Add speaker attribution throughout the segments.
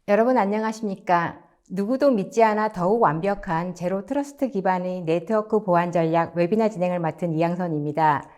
Speaker 1: 여러분 안녕하십니까? 누구도 믿지 않아 더욱 완벽한 제로 트러스트 기반의 네트워크 보안 전략 웨비나 진행을 맡은 이양선입니다.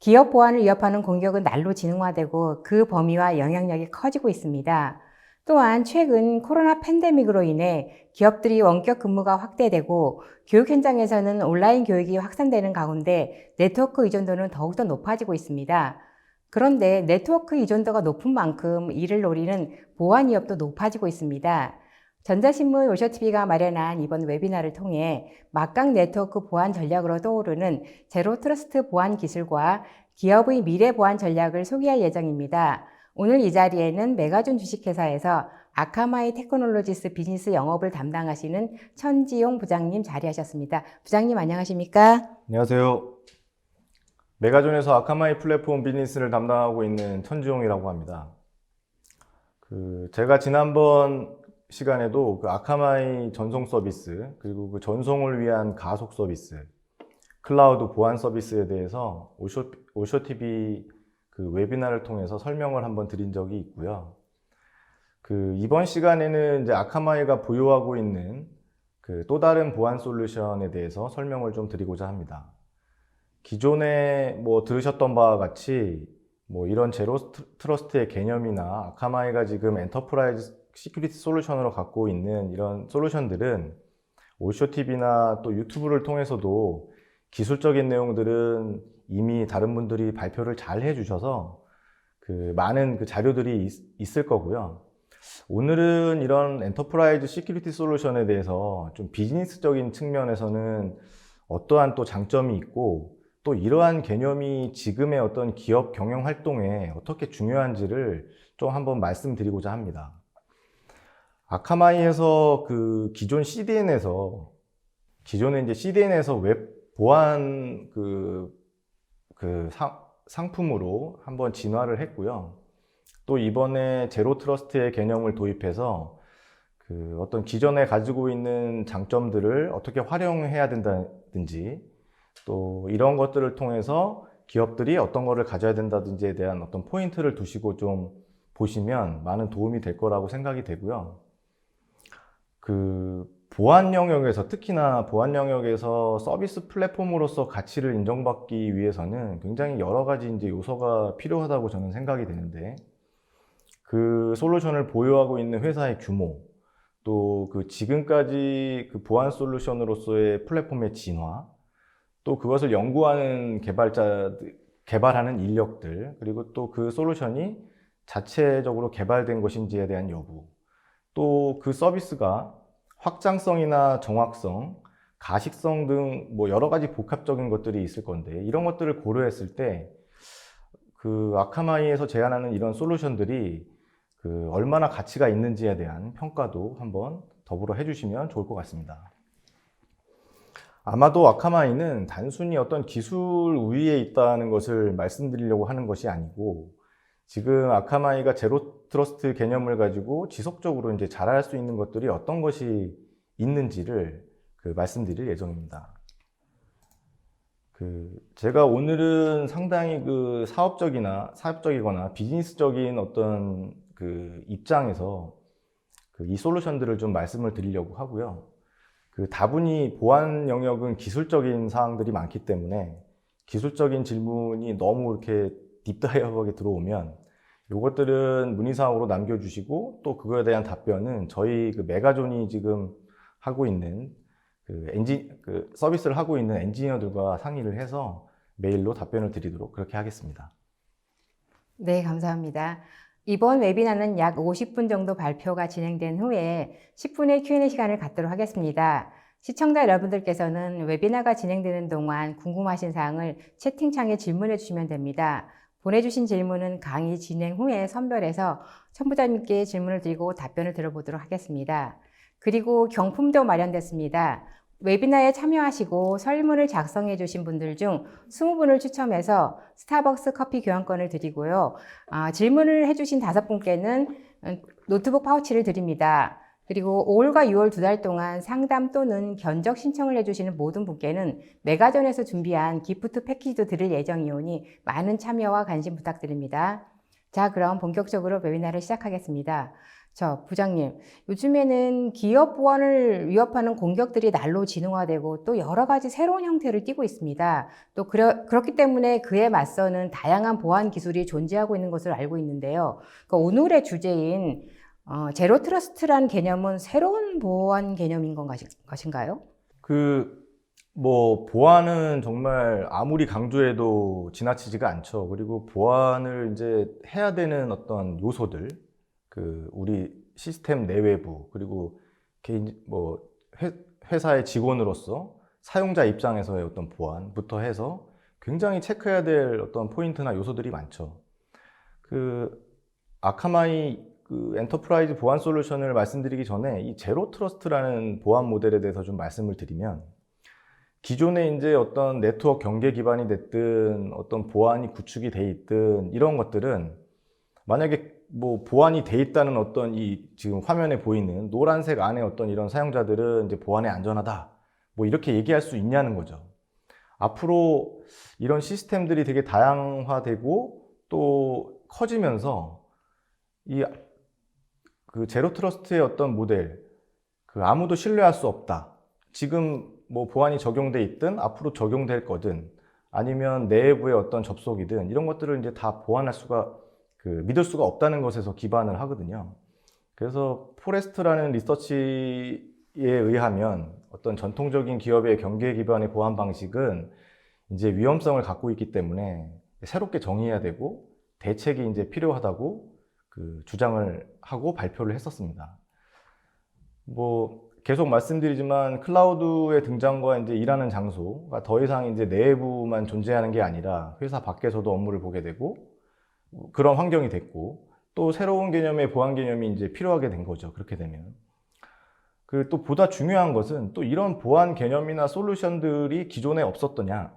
Speaker 1: 기업 보안을 위협하는 공격은 날로 진화되고 그 범위와 영향력이 커지고 있습니다. 또한 최근 코로나 팬데믹으로 인해 기업들이 원격 근무가 확대되고 교육 현장에서는 온라인 교육이 확산되는 가운데 네트워크 의존도는 더욱더 높아지고 있습니다. 그런데 네트워크 의존도가 높은 만큼 이를 노리는 보안 위협도 높아지고 있습니다. 전자신문 오셔TV가 마련한 이번 웨비나를 통해 막강 네트워크 보안 전략으로 떠오르는 제로 트러스트 보안 기술과 기업의 미래 보안 전략을 소개할 예정입니다. 오늘 이 자리에는 메가존 주식회사에서 아카마이 테크놀로지스 비즈니스 영업을 담당하시는 천지용 부장님 자리하셨습니다. 부장님 안녕하십니까?
Speaker 2: 안녕하세요. 메가존에서 아카마이 플랫폼 비즈니스를 담당하고 있는 천지용이라고 합니다. 제가 지난번 시간에도 아카마이 전송 서비스, 그리고 그 전송을 위한 가속 서비스, 클라우드 보안 서비스에 대해서 오쇼TV 웨비나를 통해서 설명을 한번 드린 적이 있고요. 이번 시간에는 이제 아카마이가 보유하고 있는 또 다른 보안 솔루션에 대해서 설명을 좀 드리고자 합니다. 기존에 들으셨던 바와 같이 이런 제로 트러스트의 개념이나 아카마이가 지금 엔터프라이즈 시큐리티 솔루션으로 갖고 있는 이런 솔루션들은 오쇼TV나 또 유튜브를 통해서도 기술적인 내용들은 이미 다른 분들이 발표를 잘 해주셔서 많은 자료들이 있을 거고요. 오늘은 이런 엔터프라이즈 시큐리티 솔루션에 대해서 좀 비즈니스적인 측면에서는 어떠한 또 장점이 있고 또 이러한 개념이 지금의 어떤 기업 경영 활동에 어떻게 중요한지를 좀 한번 말씀드리고자 합니다. 아카마이에서 기존에 이제 CDN에서 웹 보안 상품으로 한번 진화를 했고요. 또 이번에 제로 트러스트의 개념을 도입해서 어떤 기존에 가지고 있는 장점들을 어떻게 활용해야 된다든지 또 이런 것들을 통해서 기업들이 어떤 거를 가져야 된다든지에 대한 어떤 포인트를 두시고 좀 보시면 많은 도움이 될 거라고 생각이 되고요. 보안 영역에서, 특히나 보안 영역에서 서비스 플랫폼으로서 가치를 인정받기 위해서는 굉장히 여러 가지 이제 요소가 필요하다고 저는 생각이 되는데, 솔루션을 보유하고 있는 회사의 규모, 또 지금까지 보안 솔루션으로서의 플랫폼의 진화, 또 그것을 연구하는 개발하는 인력들, 그리고 또 솔루션이 자체적으로 개발된 것인지에 대한 여부, 또 서비스가 확장성이나 정확성, 가식성 등 여러 가지 복합적인 것들이 있을 건데, 이런 것들을 고려했을 때 아카마이에서 제안하는 이런 솔루션들이 얼마나 가치가 있는지에 대한 평가도 한번 더불어 해주시면 좋을 것 같습니다. 아마도 아카마이는 단순히 어떤 기술 우위에 있다는 것을 말씀드리려고 하는 것이 아니고, 지금 아카마이가 제로 트러스트 개념을 가지고 지속적으로 이제 잘할 수 있는 것들이 어떤 것이 있는지를 말씀드릴 예정입니다. 제가 오늘은 상당히 사업적이거나 비즈니스적인 어떤 입장에서 이 솔루션들을 좀 말씀을 드리려고 하고요. 다분히 보안 영역은 기술적인 사항들이 많기 때문에 기술적인 질문이 너무 이렇게 딥다이브하게 들어오면 이것들은 문의사항으로 남겨주시고, 또 그거에 대한 답변은 저희 메가존이 지금 하고 있는 서비스를 하고 있는 엔지니어들과 상의를 해서 메일로 답변을 드리도록 그렇게 하겠습니다.
Speaker 1: 네, 감사합니다. 이번 웨비나는 약 50분 정도 발표가 진행된 후에 10분의 Q&A 시간을 갖도록 하겠습니다. 시청자 여러분들께서는 웨비나가 진행되는 동안 궁금하신 사항을 채팅창에 질문해 주시면 됩니다. 보내주신 질문은 강의 진행 후에 선별해서 천부장님께 질문을 드리고 답변을 들어보도록 하겠습니다. 그리고 경품도 마련됐습니다. 웨비나에 참여하시고 설문을 작성해 주신 분들 중 20분을 추첨해서 스타벅스 커피 교환권을 드리고요. 질문을 해주신 5분께는 노트북 파우치를 드립니다. 그리고 5월과 6월 2달 동안 상담 또는 견적 신청을 해주시는 모든 분께는 메가존에서 준비한 기프트 패키지도 드릴 예정이오니 많은 참여와 관심 부탁드립니다. 자, 그럼 본격적으로 웨비나를 시작하겠습니다. 부장님, 요즘에는 기업 보안을 위협하는 공격들이 날로 진화되고 또 여러 가지 새로운 형태를 띠고 있습니다. 또 그렇기 때문에 그에 맞서는 다양한 보안 기술이 존재하고 있는 것을 알고 있는데요. 그러니까 오늘의 주제인 제로 트러스트라는 개념은 새로운 보안 개념인 것인가요?
Speaker 2: 보안은 정말 아무리 강조해도 지나치지가 않죠. 그리고 보안을 이제 해야 되는 어떤 요소들, 우리 시스템 내외부, 그리고 회사의 직원으로서 사용자 입장에서의 어떤 보안부터 해서 굉장히 체크해야 될 어떤 포인트나 요소들이 많죠. 아카마이 엔터프라이즈 보안 솔루션을 말씀드리기 전에 이 제로 트러스트라는 보안 모델에 대해서 좀 말씀을 드리면, 기존에 이제 어떤 네트워크 경계 기반이 됐든 어떤 보안이 구축이 돼 있든 이런 것들은 만약에 보안이 돼 있다는 어떤 이 지금 화면에 보이는 노란색 안에 어떤 이런 사용자들은 이제 보안에 안전하다, 이렇게 얘기할 수 있냐는 거죠. 앞으로 이런 시스템들이 되게 다양화되고 또 커지면서 제로 트러스트의 어떤 모델, 아무도 신뢰할 수 없다. 지금 보안이 적용돼 있든 앞으로 적용될 거든 아니면 내부의 어떤 접속이든 이런 것들을 이제 다 보완할 수가 믿을 수가 없다는 것에서 기반을 하거든요. 그래서 포레스트라는 리서치에 의하면 어떤 전통적인 기업의 경계 기반의 보안 방식은 이제 위험성을 갖고 있기 때문에 새롭게 정의해야 되고 대책이 이제 필요하다고 주장을 하고 발표를 했었습니다. 계속 말씀드리지만 클라우드의 등장과 이제 일하는 장소가 더 이상 이제 내부만 존재하는 게 아니라 회사 밖에서도 업무를 보게 되고 그런 환경이 됐고, 또 새로운 개념의 보안 개념이 이제 필요하게 된 거죠. 그렇게 되면. 또 보다 중요한 것은 또 이런 보안 개념이나 솔루션들이 기존에 없었냐?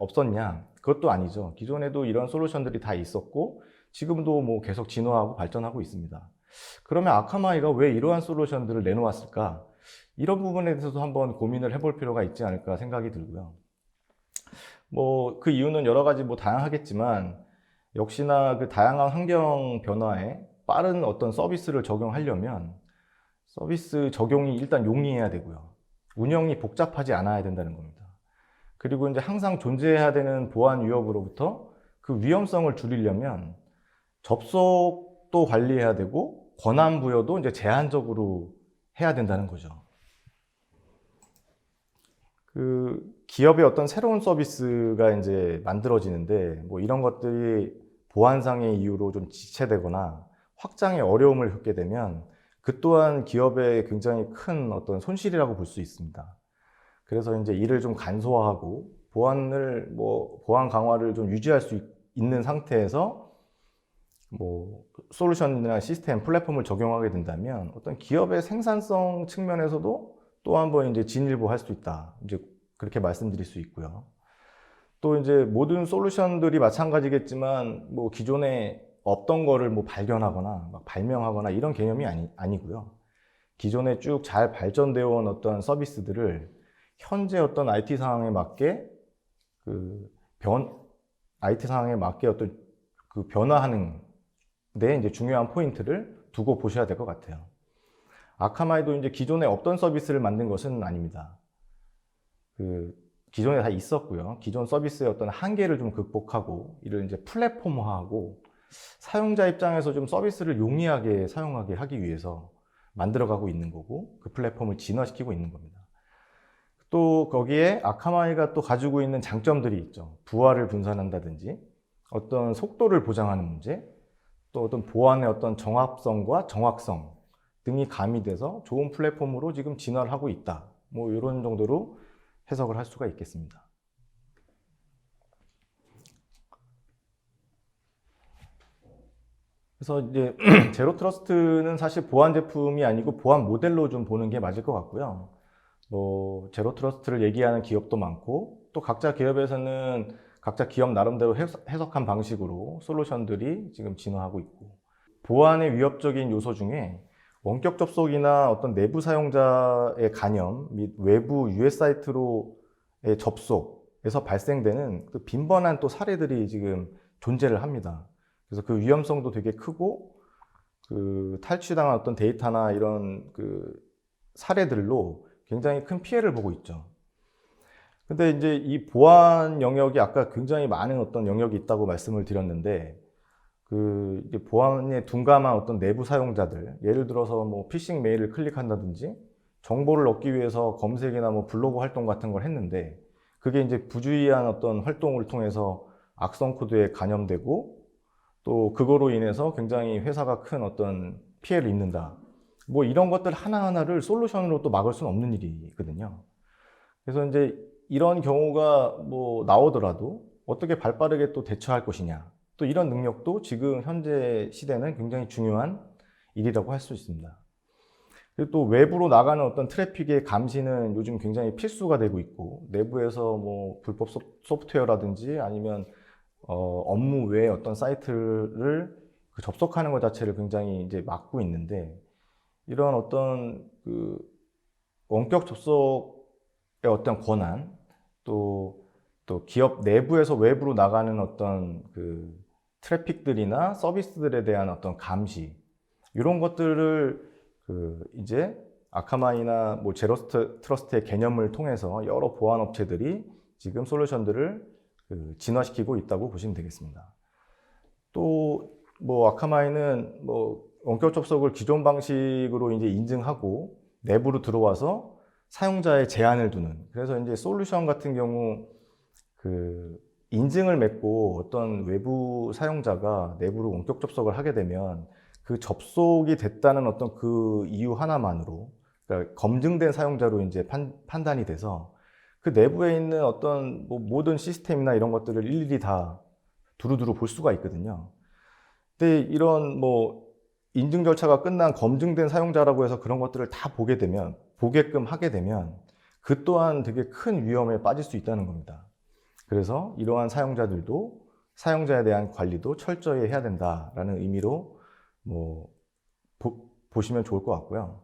Speaker 2: 그것도 아니죠. 기존에도 이런 솔루션들이 다 있었고 지금도 계속 진화하고 발전하고 있습니다. 그러면 아카마이가 왜 이러한 솔루션들을 내놓았을까? 이런 부분에 대해서도 한번 고민을 해볼 필요가 있지 않을까 생각이 들고요. 그 이유는 여러 가지 다양하겠지만, 역시나 다양한 환경 변화에 빠른 어떤 서비스를 적용하려면 서비스 적용이 일단 용이해야 되고요. 운영이 복잡하지 않아야 된다는 겁니다. 그리고 이제 항상 존재해야 되는 보안 위협으로부터 그 위험성을 줄이려면 접속도 관리해야 되고 권한 부여도 이제 제한적으로 해야 된다는 거죠. 기업의 어떤 새로운 서비스가 이제 만들어지는데 이런 것들이 보안상의 이유로 좀 지체되거나 확장에 어려움을 겪게 되면 그 또한 기업의 굉장히 큰 어떤 손실이라고 볼 수 있습니다. 그래서 이제 이를 좀 간소화하고 보안 강화를 좀 유지할 수 있는 상태에서 솔루션이나 시스템, 플랫폼을 적용하게 된다면 어떤 기업의 생산성 측면에서도 또 한 번 이제 진일보할 수 있다. 이제 그렇게 말씀드릴 수 있고요. 또 이제 모든 솔루션들이 마찬가지겠지만 기존에 없던 거를 발견하거나 발명하거나 이런 개념이 아니고요. 기존에 쭉 잘 발전되어 온 어떤 서비스들을 현재 어떤 IT 상황에 맞게 어떤 변화하는 데 이제 중요한 포인트를 두고 보셔야 될 것 같아요. 아카마이도 이제 기존에 없던 서비스를 만든 것은 아닙니다. 기존에 다 있었고요. 기존 서비스의 어떤 한계를 좀 극복하고 이를 이제 플랫폼화하고 사용자 입장에서 좀 서비스를 용이하게 사용하게 하기 위해서 만들어가고 있는 거고, 그 플랫폼을 진화시키고 있는 겁니다. 또 거기에 아카마이가 또 가지고 있는 장점들이 있죠. 부하를 분산한다든지 어떤 속도를 보장하는 문제, 또 어떤 보안의 어떤 정합성과 정확성 등이 가미돼서 좋은 플랫폼으로 지금 진화를 하고 있다. 이런 정도로 해석을 할 수가 있겠습니다. 그래서 이제 제로 트러스트는 사실 보안 제품이 아니고 보안 모델로 좀 보는 게 맞을 것 같고요. 제로 트러스트를 얘기하는 기업도 많고, 또 각자 기업에서는 각자 기업 나름대로 해석한 방식으로 솔루션들이 지금 진화하고 있고, 보안의 위협적인 요소 중에 원격 접속이나 어떤 내부 사용자의 간염 및 외부 US 사이트로의 접속에서 발생되는 빈번한 또 사례들이 지금 존재를 합니다. 그래서 그 위험성도 되게 크고 그 탈취당한 어떤 데이터나 이런 그 사례들로 굉장히 큰 피해를 보고 있죠. 근데 이제 이 보안 영역이 아까 굉장히 많은 어떤 영역이 있다고 말씀을 드렸는데, 그 이제 보안에 둔감한 어떤 내부 사용자들, 예를 들어서 뭐 피싱 메일을 클릭한다든지 정보를 얻기 위해서 검색이나 뭐 블로그 활동 같은 걸 했는데, 그게 이제 부주의한 어떤 활동을 통해서 악성 코드에 감염되고 또 그거로 인해서 굉장히 회사가 큰 어떤 피해를 입는다. 뭐 이런 것들 하나하나를 솔루션으로 또 막을 수는 없는 일이거든요. 그래서 이제 이런 경우가 뭐 나오더라도 어떻게 발빠르게 또 대처할 것이냐. 또 이런 능력도 지금 현재 시대는 굉장히 중요한 일이라고 할 수 있습니다. 그리고 또 외부로 나가는 어떤 트래픽의 감시는 요즘 굉장히 필수가 되고 있고, 내부에서 뭐 불법 소프트웨어라든지 아니면 업무 외에 어떤 사이트를 그 접속하는 것 자체를 굉장히 이제 막고 있는데, 이런 어떤 그 원격 접속의 어떤 권한, 또 기업 내부에서 외부로 나가는 어떤 그 트래픽들이나 서비스들에 대한 어떤 감시, 이런 것들을 그 이제 아카마이나 뭐 제로 트러스트의 개념을 통해서 여러 보안 업체들이 지금 솔루션들을 그 진화시키고 있다고 보시면 되겠습니다. 또 뭐 아카마이는 뭐 원격 접속을 기존 방식으로 이제 인증하고 내부로 들어와서 사용자의 제한을 두는, 그래서 이제 솔루션 같은 경우 그 인증을 맺고 어떤 외부 사용자가 내부로 원격 접속을 하게 되면 그 접속이 됐다는 어떤 그 이유 하나만으로, 그러니까 검증된 사용자로 이제 판단이 돼서 그 내부에 있는 어떤 뭐 모든 시스템이나 이런 것들을 일일이 다 두루두루 볼 수가 있거든요. 근데 이런 뭐 인증 절차가 끝난 검증된 사용자라고 해서 그런 것들을 다 보게끔 하게 되면 그 또한 되게 큰 위험에 빠질 수 있다는 겁니다. 그래서 이러한 사용자들도 사용자에 대한 관리도 철저히 해야 된다라는 의미로 뭐 보시면 좋을 것 같고요.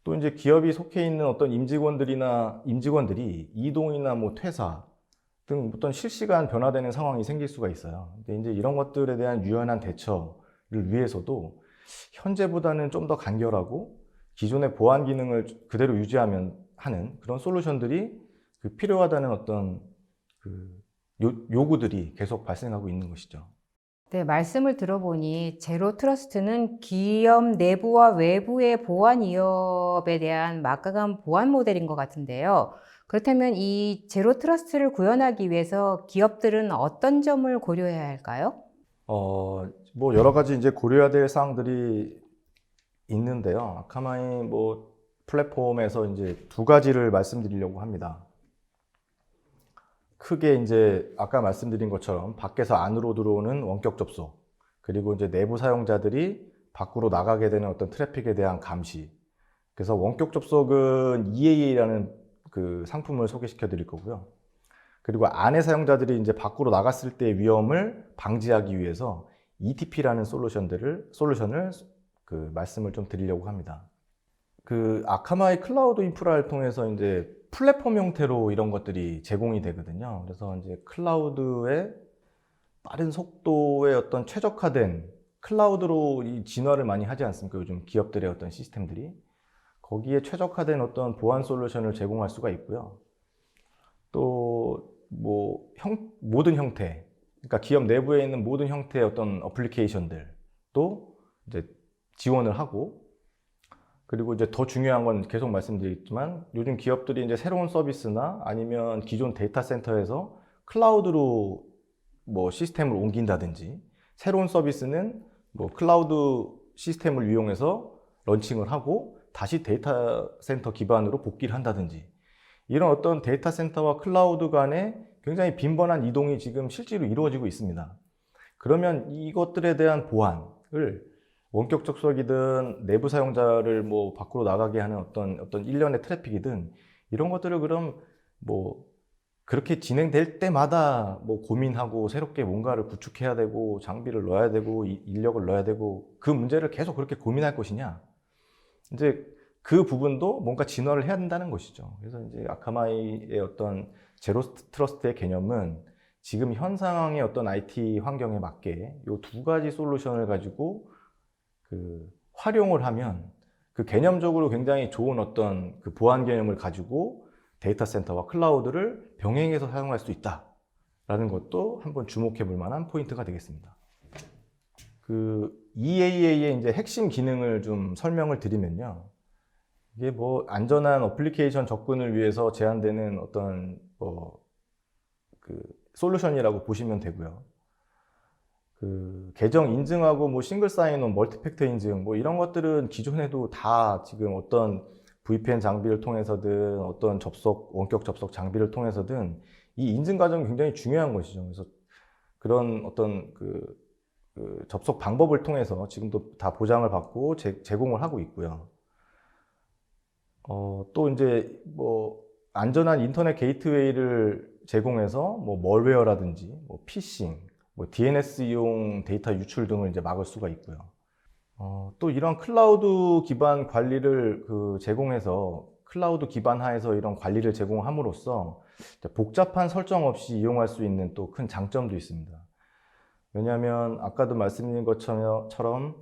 Speaker 2: 또 이제 기업이 속해 있는 어떤 임직원들이 이동이나 뭐 퇴사 등 어떤 실시간 변화되는 상황이 생길 수가 있어요. 근데 이제 이런 것들에 대한 유연한 대처를 위해서도 현재보다는 좀 더 간결하고 기존의 보안 기능을 그대로 유지하면 하는 그런 솔루션들이 그 필요하다는 어떤 그 요구들이 계속 발생하고 있는 것이죠.
Speaker 1: 네, 말씀을 들어보니 제로 트러스트는 기업 내부와 외부의 보안 위협에 대한 막강한 보안 모델인 것 같은데요. 그렇다면 이 제로 트러스트를 구현하기 위해서 기업들은 어떤 점을 고려해야 할까요?
Speaker 2: 뭐 여러 가지 이제 고려해야 될 사항들이 있는데요. 아카마이 뭐 플랫폼에서 이제 두 가지를 말씀드리려고 합니다. 크게 이제 아까 말씀드린 것처럼 밖에서 안으로 들어오는 원격 접속, 그리고 이제 내부 사용자들이 밖으로 나가게 되는 어떤 트래픽에 대한 감시. 그래서 원격 접속은 EAA라는 그 상품을 소개시켜 드릴 거고요. 그리고 안의 사용자들이 이제 밖으로 나갔을 때의 위험을 방지하기 위해서 ETP라는 솔루션을 그 말씀을 좀 드리려고 합니다. 그 아카마이 클라우드 인프라를 통해서 이제 플랫폼 형태로 이런 것들이 제공이 되거든요. 그래서 이제 클라우드의 빠른 속도의 어떤 최적화된 클라우드로 이 진화를 많이 하지 않습니까? 요즘 기업들의 어떤 시스템들이. 거기에 최적화된 어떤 보안 솔루션을 제공할 수가 있고요. 또 뭐 모든 형태, 그러니까 기업 내부에 있는 모든 형태의 어떤 어플리케이션들도 이제 지원을 하고, 그리고 이제 더 중요한 건 계속 말씀드리겠지만 요즘 기업들이 이제 새로운 서비스나 아니면 기존 데이터 센터에서 클라우드로 뭐 시스템을 옮긴다든지, 새로운 서비스는 뭐 클라우드 시스템을 이용해서 런칭을 하고 다시 데이터 센터 기반으로 복귀를 한다든지, 이런 어떤 데이터 센터와 클라우드 간에 굉장히 빈번한 이동이 지금 실제로 이루어지고 있습니다. 그러면 이것들에 대한 보안을 원격 접속이든 내부 사용자를 뭐 밖으로 나가게 하는 어떤 일련의 트래픽이든 이런 것들을 그럼 뭐 그렇게 진행될 때마다 뭐 고민하고 새롭게 뭔가를 구축해야 되고 장비를 넣어야 되고 인력을 넣어야 되고 그 문제를 계속 그렇게 고민할 것이냐. 이제 그 부분도 뭔가 진화를 해야 된다는 것이죠. 그래서 이제 아카마이의 어떤 제로 트러스트의 개념은 지금 현 상황의 어떤 IT 환경에 맞게 이 두 가지 솔루션을 가지고 활용을 하면 그 개념적으로 굉장히 좋은 어떤 그 보안 개념을 가지고 데이터 센터와 클라우드를 병행해서 사용할 수 있다라는 것도 한번 주목해 볼 만한 포인트가 되겠습니다. EAA의 이제 핵심 기능을 좀 설명을 드리면요. 이게 뭐 안전한 어플리케이션 접근을 위해서 제한되는 어떤 솔루션이라고 보시면 되고요. 계정 인증하고 뭐 싱글 사인온, 멀티팩터 인증 뭐 이런 것들은 기존에도 다 지금 어떤 VPN 장비를 통해서든 어떤 원격 접속 장비를 통해서든 이 인증 과정이 굉장히 중요한 것이죠. 그래서 그런 어떤 접속 방법을 통해서 지금도 다 보장을 받고 제공을 하고 있고요. 또 이제 뭐 안전한 인터넷 게이트웨이를 제공해서 뭐 멀웨어라든지 뭐 피싱, 뭐 DNS용 데이터 유출 등을 이제 막을 수가 있고요. 또 이런 클라우드 기반 관리를 제공해서 클라우드 기반 하에서 이런 관리를 제공함으로써 복잡한 설정 없이 이용할 수 있는 또 큰 장점도 있습니다. 왜냐하면 아까도 말씀드린 것처럼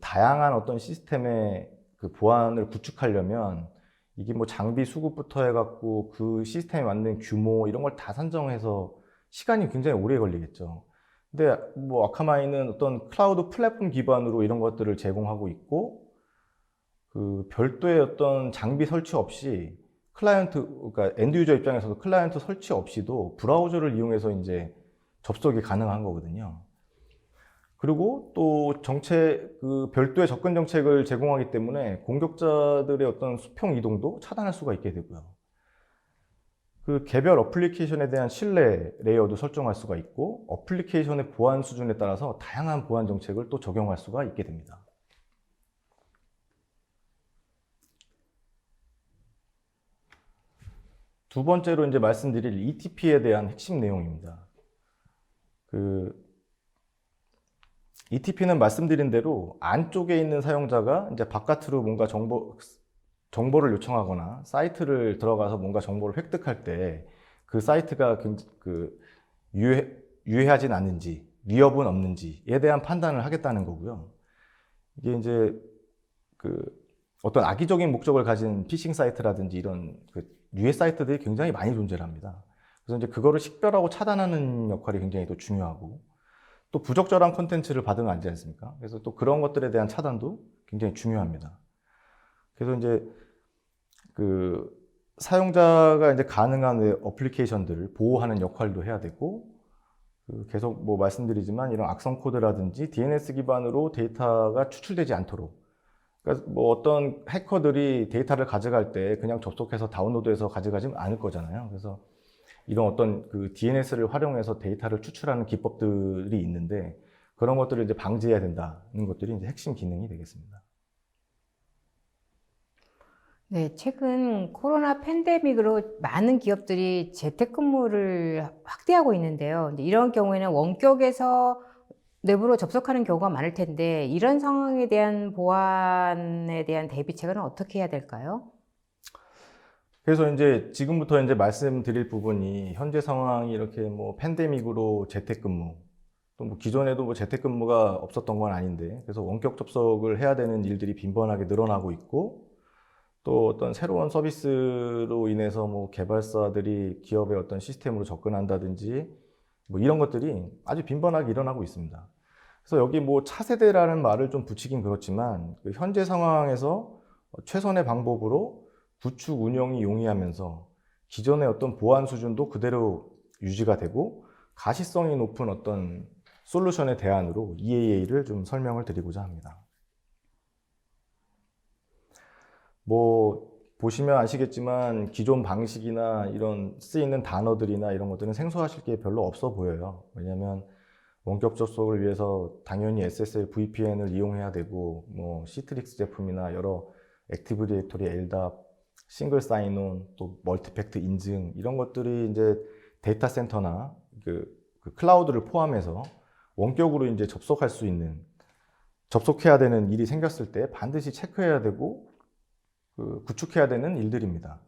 Speaker 2: 다양한 어떤 시스템의 보안을 구축하려면 이게 뭐 장비 수급부터 해갖고 그 시스템에 맞는 규모 이런 걸 다 산정해서 시간이 굉장히 오래 걸리겠죠. 근데 뭐 아카마이는 어떤 클라우드 플랫폼 기반으로 이런 것들을 제공하고 있고 별도의 어떤 장비 설치 없이 그러니까 엔드 유저 입장에서도 클라이언트 설치 없이도 브라우저를 이용해서 이제 접속이 가능한 거거든요. 그리고 또 별도의 접근 정책을 제공하기 때문에 공격자들의 어떤 수평 이동도 차단할 수가 있게 되고요. 개별 어플리케이션에 대한 신뢰 레이어도 설정할 수가 있고 어플리케이션의 보안 수준에 따라서 다양한 보안 정책을 또 적용할 수가 있게 됩니다. 두 번째로 이제 말씀드릴 ETP에 대한 핵심 내용입니다. ETP는 말씀드린 대로 안쪽에 있는 사용자가 이제 바깥으로 뭔가 정보를 요청하거나 사이트를 들어가서 뭔가 정보를 획득할 때 그 사이트가 유해하진 않는지, 위협은 없는지에 대한 판단을 하겠다는 거고요. 이게 이제 어떤 악의적인 목적을 가진 피싱 사이트라든지 이런 유해 사이트들이 굉장히 많이 존재합니다. 그래서 이제 그거를 식별하고 차단하는 역할이 굉장히 또 중요하고 또 부적절한 콘텐츠를 받으면 안 되지 않습니까? 그래서 또 그런 것들에 대한 차단도 굉장히 중요합니다. 그래서 이제 사용자가 이제 가능한 어플리케이션들을 보호하는 역할도 해야 되고 계속 뭐 말씀드리지만 이런 악성 코드라든지 DNS 기반으로 데이터가 추출되지 않도록 그러니까 뭐 어떤 해커들이 데이터를 가져갈 때 그냥 접속해서 다운로드해서 가져가지 않을 거잖아요. 그래서 이런 어떤 DNS를 활용해서 데이터를 추출하는 기법들이 있는데 그런 것들을 이제 방지해야 된다는 것들이 이제 핵심 기능이 되겠습니다.
Speaker 1: 네, 최근 코로나 팬데믹으로 많은 기업들이 재택근무를 확대하고 있는데요. 이런 경우에는 원격에서 내부로 접속하는 경우가 많을 텐데 이런 상황에 대한 보안에 대한 대비책은 어떻게 해야 될까요?
Speaker 2: 그래서 이제 지금부터 이제 말씀드릴 부분이 현재 상황이 이렇게 뭐 팬데믹으로 재택근무 또 뭐 기존에도 뭐 재택근무가 없었던 건 아닌데 그래서 원격 접속을 해야 되는 일들이 빈번하게 늘어나고 있고 또 어떤 새로운 서비스로 인해서 뭐 개발사들이 기업의 어떤 시스템으로 접근한다든지 뭐 이런 것들이 아주 빈번하게 일어나고 있습니다. 그래서 여기 뭐 차세대라는 말을 좀 붙이긴 그렇지만 현재 상황에서 최선의 방법으로 구축 운영이 용이하면서 기존의 어떤 보안 수준도 그대로 유지가 되고 가시성이 높은 어떤 솔루션의 대안으로 EAA를 좀 설명을 드리고자 합니다. 뭐 보시면 아시겠지만 기존 방식이나 이런 쓰이는 단어들이나 이런 것들은 생소하실 게 별로 없어 보여요. 왜냐하면 원격 접속을 위해서 당연히 SSL VPN을 이용해야 되고 뭐 시트릭스 제품이나 여러 액티브 디렉토리, LDAP, 싱글 사인온, 또 멀티팩트 인증 이런 것들이 이제 데이터 센터나 클라우드를 포함해서 원격으로 이제 접속해야 되는 일이 생겼을 때 반드시 체크해야 되고 구축해야 되는 일들입니다.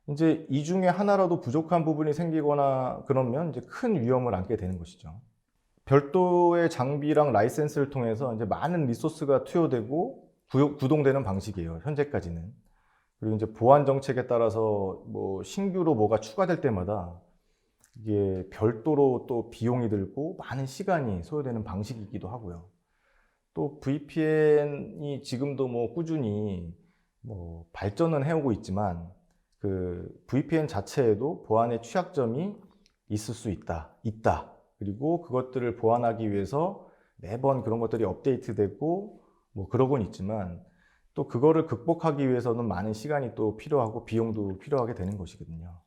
Speaker 2: 이제 이 중에 하나라도 부족한 부분이 생기거나 그러면 이제 큰 위험을 안게 되는 것이죠. 별도의 장비랑 라이센스를 통해서 이제 많은 리소스가 투여되고 구동되는 방식이에요. 현재까지는. 그리고 이제 보안 정책에 따라서 뭐 신규로 뭐가 추가될 때마다 이게 별도로 또 비용이 들고 많은 시간이 소요되는 방식이기도 하고요. 또 VPN이 지금도 뭐 꾸준히 뭐 발전은 해오고 있지만 그 VPN 자체에도 보안의 취약점이 있을 수 있다. 그리고 그것들을 보완하기 위해서 매번 그런 것들이 업데이트되고 뭐 그러곤 있지만 또 그거를 극복하기 위해서는 많은 시간이 또 필요하고 비용도 필요하게 되는 것이거든요.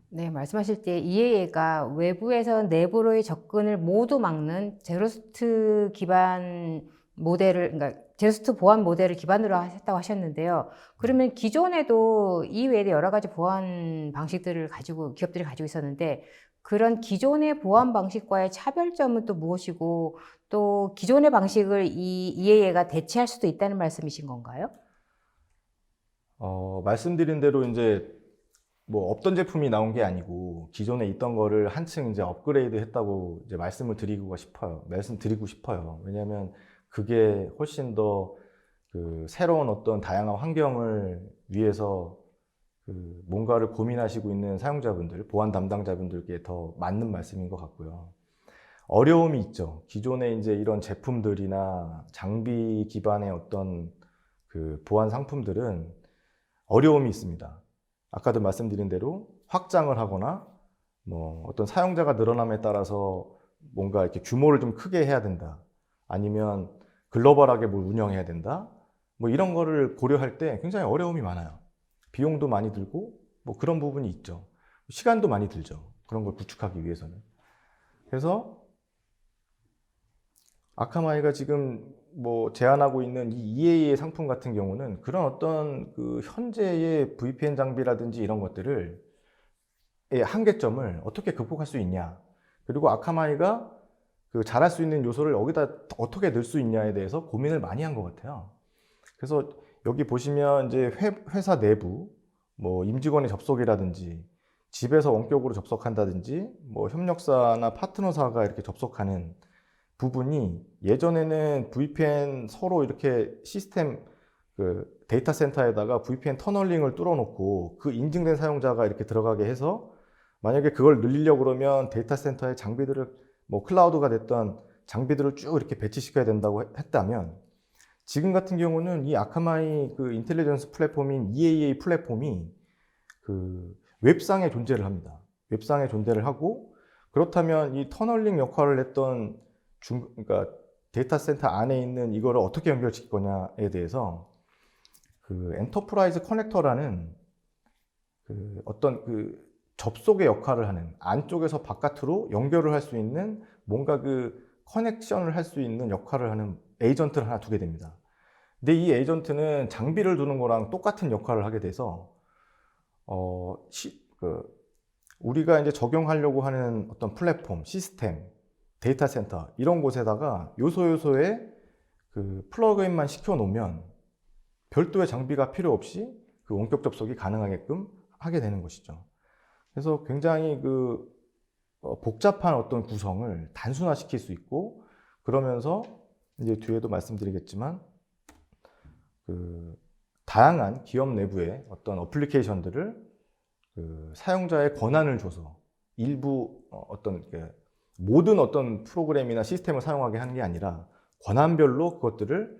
Speaker 1: 네, 말씀하실 때 EA가 외부에서 내부로의 접근을 모두 막는 제로스트 기반 모델을, 그러니까 제로스트 보안 모델을 기반으로 했다고 하셨는데요. 그러면 기존에도 이 외에 여러 가지 보안 방식들을 가지고 기업들이 가지고 있었는데 그런 기존의 보안 방식과의 차별점은 또 무엇이고 또 기존의 방식을 이 EA가 대체할 수도 있다는 말씀이신 건가요?
Speaker 2: 말씀드린 대로 이제 뭐 없던 제품이 나온 게 아니고 기존에 있던 거를 한층 이제 업그레이드 했다고 이제 말씀드리고 싶어요. 왜냐하면 그게 훨씬 더 그 새로운 어떤 다양한 환경을 위해서 그 뭔가를 고민하시고 있는 사용자분들, 보안 담당자분들께 더 맞는 말씀인 것 같고요. 어려움이 있죠. 기존에 이제 이런 제품들이나 장비 기반의 어떤 그 보안 상품들은 어려움이 있습니다. 아까도 말씀드린 대로 확장을 하거나 뭐 어떤 사용자가 늘어남에 따라서 뭔가 이렇게 규모를 좀 크게 해야 된다. 아니면 글로벌하게 뭘 운영해야 된다. 뭐 이런 거를 고려할 때 굉장히 어려움이 많아요. 비용도 많이 들고 뭐 그런 부분이 있죠. 시간도 많이 들죠. 그런 걸 구축하기 위해서는. 그래서 아카마이가 지금 뭐 제안하고 있는 이 EA의 상품 같은 경우는 그런 어떤 그 현재의 VPN 장비라든지 이런 것들을 의 한계점을 어떻게 극복할 수 있냐. 그리고 아카마이가 그 잘할 수 있는 요소를 여기다 어떻게 넣을 수 있냐에 대해서 고민을 많이 한 것 같아요. 그래서 여기 보시면 이제 회사 내부 뭐 임직원의 접속이라든지 집에서 원격으로 접속한다든지 뭐 협력사나 파트너사가 이렇게 접속하는 부분이 예전에는 VPN 서로 이렇게 시스템 그 데이터 센터에다가 VPN 터널링을 뚫어놓고 그 인증된 사용자가 이렇게 들어가게 해서 만약에 그걸 늘리려고 그러면 데이터 센터에 장비들을 뭐 클라우드가 됐던 장비들을 쭉 이렇게 배치시켜야 된다고 했다면 지금 같은 경우는 이 아카마이 그 인텔리전스 플랫폼인 EAA 플랫폼이 그 웹상에 존재를 합니다. 웹상에 존재를 하고 그렇다면 이 터널링 역할을 했던 그러니까 데이터 센터 안에 있는 이거를 어떻게 연결시킬 거냐에 대해서 그 엔터프라이즈 커넥터라는 그 어떤 그 접속의 역할을 하는 안쪽에서 바깥으로 연결을 할 수 있는 뭔가 그 커넥션을 할 수 있는 역할을 하는 에이전트를 하나 두게 됩니다. 근데 이 에이전트는 장비를 두는 거랑 똑같은 역할을 하게 돼서 우리가 이제 적용하려고 하는 어떤 플랫폼, 시스템, 데이터 센터 이런 곳에다가 요소요소에 그 플러그인만 시켜 놓으면 별도의 장비가 필요 없이 그 원격 접속이 가능하게끔 하게 되는 것이죠. 그래서 굉장히 그 복잡한 어떤 구성을 단순화시킬 수 있고 그러면서 이제 뒤에도 말씀드리겠지만 그 다양한 기업 내부의 어떤 어플리케이션들을 그 사용자의 권한을 줘서 일부 어떤 모든 어떤 프로그램이나 시스템을 사용하게 하는 게 아니라 권한별로 그것들을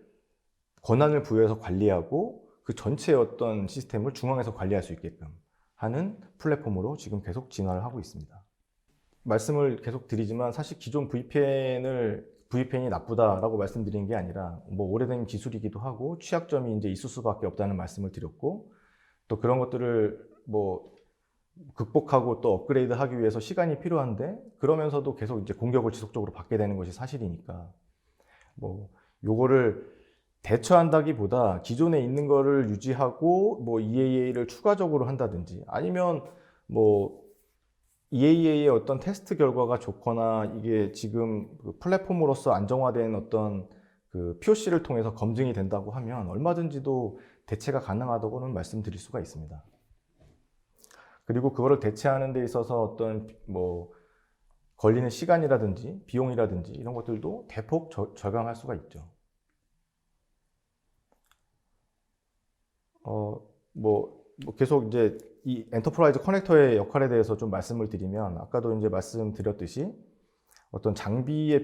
Speaker 2: 권한을 부여해서 관리하고 그 전체의 어떤 시스템을 중앙에서 관리할 수 있게끔 하는 플랫폼으로 지금 계속 진화를 하고 있습니다. 말씀을 계속 드리지만 사실 기존 VPN이 나쁘다라고 말씀드린 게 아니라 뭐 오래된 기술이기도 하고 취약점이 이제 있을 수밖에 없다는 말씀을 드렸고 또 그런 것들을 뭐 극복하고 또 업그레이드 하기 위해서 시간이 필요한데 그러면서도 계속 이제 공격을 지속적으로 받게 되는 것이 사실이니까 뭐 요거를 대처한다기보다 기존에 있는 거를 유지하고 뭐 EAA를 추가적으로 한다든지 아니면 뭐 EAA의 어떤 테스트 결과가 좋거나 이게 지금 그 플랫폼으로서 안정화된 어떤 그 POC를 통해서 검증이 된다고 하면 얼마든지도 대체가 가능하다고는 말씀드릴 수가 있습니다. 그리고 그거를 대체하는 데 있어서 어떤 뭐 걸리는 시간이라든지 비용이라든지 이런 것들도 대폭 절감할 수가 있죠. 계속 이제 이 엔터프라이즈 커넥터의 역할에 대해서 좀 말씀을 드리면, 아까도 이제 말씀드렸듯이 어떤 장비의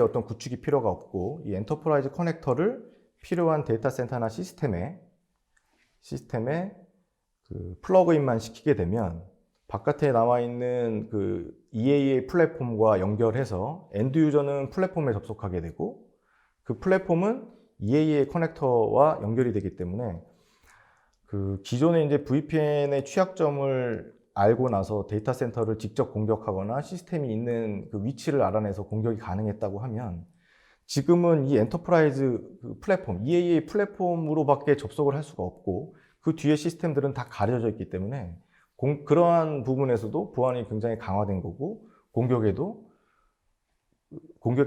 Speaker 2: 어떤 구축이 필요가 없고, 이 엔터프라이즈 커넥터를 필요한 데이터 센터나 시스템에 그 플러그인만 시키게 되면 바깥에 나와 있는 그 EAA 플랫폼과 연결해서 엔드 유저는 플랫폼에 접속하게 되고, 그 플랫폼은 EAA 커넥터와 연결이 되기 때문에 그 기존에 이제 VPN의 취약점을 알고 나서 데이터 센터를 직접 공격하거나 시스템이 있는 그 위치를 알아내서 공격이 가능했다고 하면, 지금은 이 엔터프라이즈 그 플랫폼, EAA 플랫폼으로밖에 접속을 할 수가 없고, 그 뒤에 시스템들은 다 가려져 있기 때문에 그러한 부분에서도 보안이 굉장히 강화된 거고, 공격의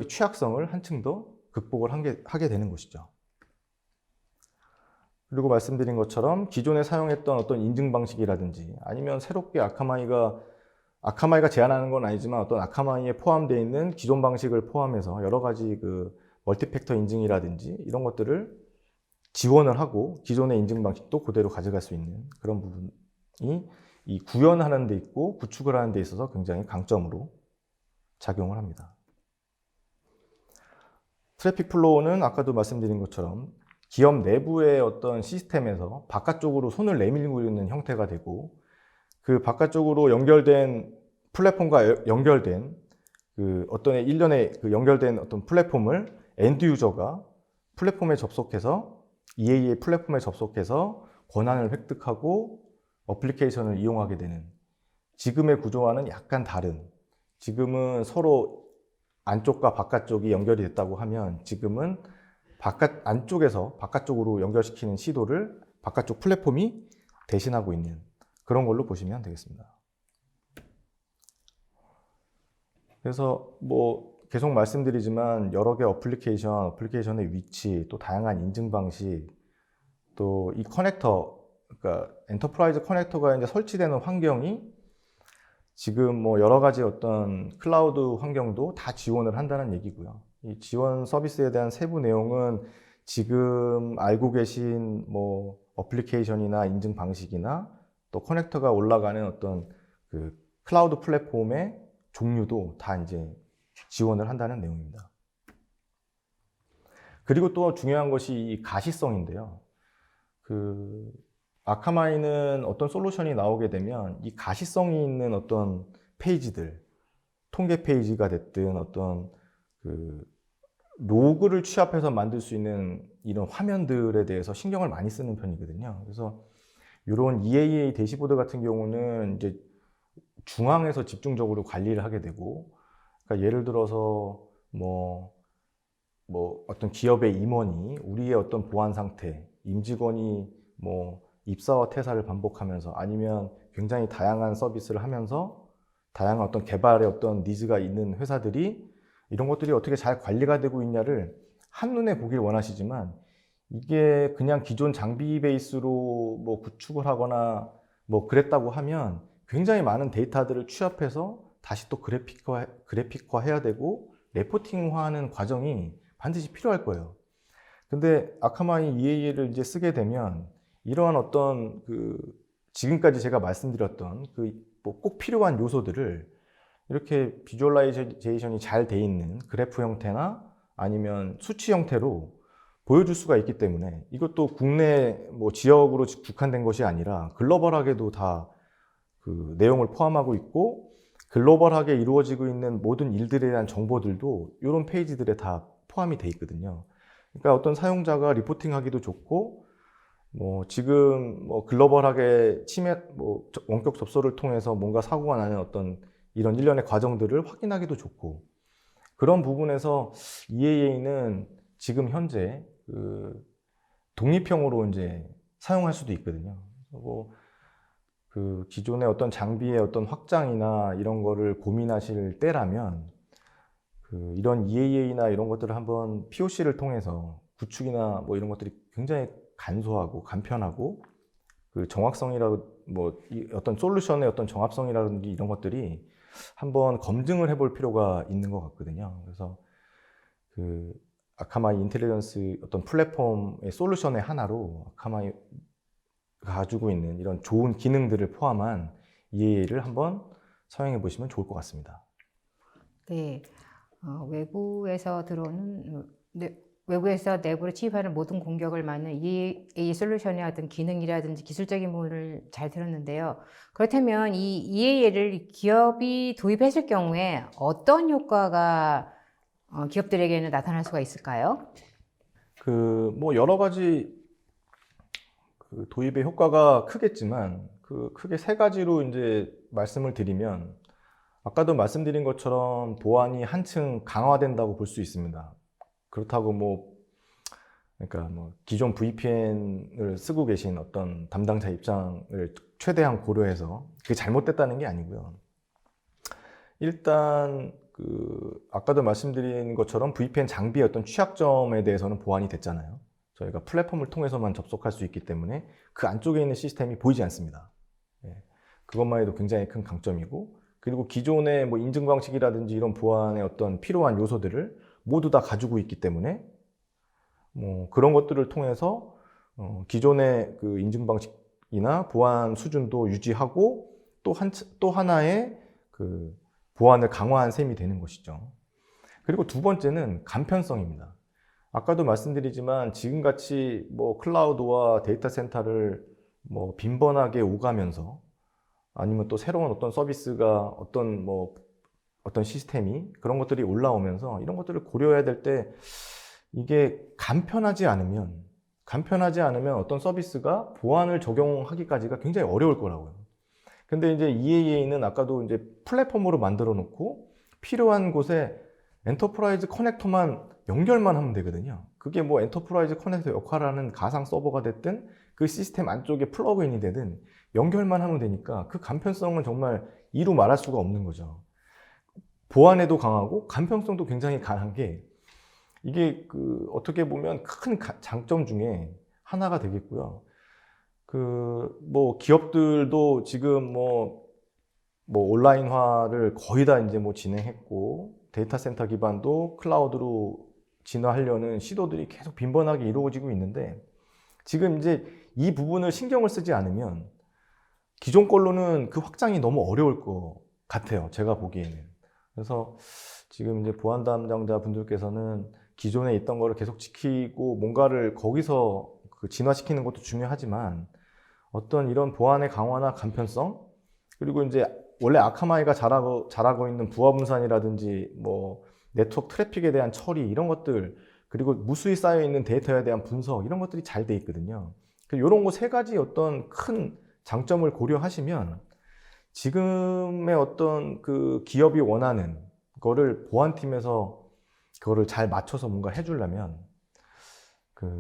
Speaker 2: 취약성을 한층 더 극복을 하게 되는 것이죠. 그리고 말씀드린 것처럼 기존에 사용했던 어떤 인증 방식이라든지, 아니면 새롭게 아카마이가 제안하는 건 아니지만 어떤 아카마이에 포함되어 있는 기존 방식을 포함해서 여러 가지 그 멀티팩터 인증이라든지 이런 것들을 지원을 하고, 기존의 인증 방식도 그대로 가져갈 수 있는 그런 부분이 이 구현하는 데 있고 구축을 하는 데 있어서 굉장히 강점으로 작용을 합니다. 트래픽 플로우는 아까도 말씀드린 것처럼 기업 내부의 어떤 시스템에서 바깥쪽으로 손을 내밀고 있는 형태가 되고, 그 바깥쪽으로 연결된 플랫폼과 연결된 그 어떤 일련의 그 연결된 어떤 플랫폼을 엔드 유저가 플랫폼에 접속해서 EAA 플랫폼에 접속해서 권한을 획득하고 어플리케이션을 이용하게 되는, 지금의 구조와는 약간 다른, 지금은 서로 안쪽과 바깥쪽이 연결이 됐다고 하면, 지금은 안쪽에서 바깥쪽으로 연결시키는 시도를 바깥쪽 플랫폼이 대신하고 있는 그런 걸로 보시면 되겠습니다. 그래서 계속 말씀드리지만 여러 개 어플리케이션의 위치, 또 다양한 인증 방식, 또 이 커넥터, 그러니까 엔터프라이즈 커넥터가 이제 설치되는 환경이 지금 여러 가지 어떤 클라우드 환경도 다 지원을 한다는 얘기고요. 이 지원 서비스에 대한 세부 내용은 지금 알고 계신 어플리케이션이나 인증 방식이나 또 커넥터가 올라가는 어떤 그 클라우드 플랫폼의 종류도 다 이제 지원을 한다는 내용입니다. 그리고 또 중요한 것이 이 가시성인데요. 그 아카마이는 어떤 솔루션이 나오게 되면 이 가시성이 있는 어떤 페이지들, 통계 페이지가 됐든 어떤 그 로그를 취합해서 만들 수 있는 이런 화면들에 대해서 신경을 많이 쓰는 편이거든요. 그래서 이런 EAA 대시보드 같은 경우는 이제 중앙에서 집중적으로 관리를 하게 되고, 그러니까 예를 들어서 어떤 기업의 임원이 우리의 어떤 보안 상태, 임직원이 입사와 퇴사를 반복하면서, 아니면 굉장히 다양한 서비스를 하면서 다양한 어떤 개발의 어떤 니즈가 있는 회사들이 이런 것들이 어떻게 잘 관리가 되고 있냐를 한눈에 보길 원하시지만, 이게 그냥 기존 장비 베이스로 구축을 하거나 그랬다고 하면 굉장히 많은 데이터들을 취합해서 다시 또 그래픽화해야 되고 레포팅화하는 과정이 반드시 필요할 거예요. 근데 아카마이 EAA를 이제 쓰게 되면 이러한 어떤 지금까지 제가 말씀드렸던 꼭 필요한 요소들을 이렇게 비주얼라이제이션이 잘 돼 있는 그래프 형태나 아니면 수치 형태로 보여줄 수가 있기 때문에, 이것도 국내 지역으로 국한된 것이 아니라 글로벌하게도 다 그 내용을 포함하고 있고, 글로벌하게 이루어지고 있는 모든 일들에 대한 정보들도 이런 페이지들에 다 포함이 돼 있거든요. 그러니까 어떤 사용자가 리포팅하기도 좋고, 지금 글로벌하게 원격 접수를 통해서 뭔가 사고가 나는 어떤 이런 일련의 과정들을 확인하기도 좋고, 그런 부분에서 EAA는 지금 현재 독립형으로 이제 사용할 수도 있거든요. 그 기존의 어떤 장비의 어떤 확장이나 이런 거를 고민하실 때라면 이런 EAA나 이런 것들을 한번 POC를 통해서 구축이나 이런 것들이 굉장히 간소하고 간편하고 그 정확성이라고 뭐 어떤 솔루션의 어떤 정합성이라든지 이런 것들이 한번 검증을 해볼 필요가 있는 것 같거든요. 그래서 그 아카마이 인텔리전스 어떤 플랫폼의 솔루션의 하나로 아카마이가 가지고 있는 이런 좋은 기능들을 포함한 EA를 한번 사용해 보시면 좋을 것 같습니다.
Speaker 1: 네, 외부에서 들어오는 외부에서 내부로 침입하는 모든 공격을 막는 EA 솔루션의 어떤 기능이라든지 기술적인 부분을 잘 들었는데요. 그렇다면 이 EA를 기업이 도입했을 경우에 어떤 효과가 기업들에게는 나타날 수가 있을까요?
Speaker 2: 뭐 여러 가지 도입의 효과가 크겠지만 크게 세 가지로 이제 말씀을 드리면 아까도 말씀드린 것처럼 보안이 한층 강화된다고 볼 수 있습니다. 그렇다고 그러니까 기존 VPN을 쓰고 계신 어떤 담당자 입장을 최대한 고려해서 그게 잘못됐다는 게 아니고요. 일단 아까도 말씀드린 것처럼 VPN 장비의 어떤 취약점에 대해서는 보완이 됐잖아요. 저희가 플랫폼을 통해서만 접속할 수 있기 때문에 그 안쪽에 있는 시스템이 보이지 않습니다. 그것만 해도 굉장히 큰 강점이고, 그리고 기존의 인증 방식이라든지 이런 보안의 어떤 필요한 요소들을 모두 다 가지고 있기 때문에 그런 것들을 통해서 기존의 그 인증 방식이나 보안 수준도 유지하고 또 하나의 그 보안을 강화한 셈이 되는 것이죠. 그리고 두 번째는 간편성입니다. 아까도 말씀드리지만 지금같이 클라우드와 데이터 센터를 빈번하게 오가면서 아니면 또 새로운 어떤 서비스가 어떤 시스템이 그런 것들이 올라오면서 이런 것들을 고려해야 될 때 이게 간편하지 않으면 어떤 서비스가 보안을 적용하기까지가 굉장히 어려울 거라고요. 근데 이제 EAA는 아까도 이제 플랫폼으로 만들어 놓고 필요한 곳에 엔터프라이즈 커넥터만 연결만 하면 되거든요. 그게 엔터프라이즈 커넥터 역할을 하는 가상 서버가 됐든 그 시스템 안쪽에 플러그인이 되든 연결만 하면 되니까 그 간편성은 정말 이루 말할 수가 없는 거죠. 보안에도 강하고 간편성도 굉장히 강한 게 이게 어떻게 보면 큰 장점 중에 하나가 되겠고요. 기업들도 지금 온라인화를 거의 다 이제 진행했고 데이터 센터 기반도 클라우드로 진화하려는 시도들이 계속 빈번하게 이루어지고 있는데 지금 이제 이 부분을 신경을 쓰지 않으면 기존 걸로는 그 확장이 너무 어려울 것 같아요. 제가 보기에는. 그래서 지금 이제 보안 담당자 분들께서는 기존에 있던 거를 계속 지키고 뭔가를 거기서 진화시키는 것도 중요하지만 어떤 이런 보안의 강화나 간편성, 그리고 이제 원래 아카마이가 잘하고 있는 부하 분산이라든지 네트워크 트래픽에 대한 처리 이런 것들, 그리고 무수히 쌓여 있는 데이터에 대한 분석 이런 것들이 잘 돼 있거든요. 이런 거 세 가지 어떤 큰 장점을 고려하시면 지금의 어떤 기업이 원하는 거를 보안팀에서 그거를 잘 맞춰서 뭔가 해주려면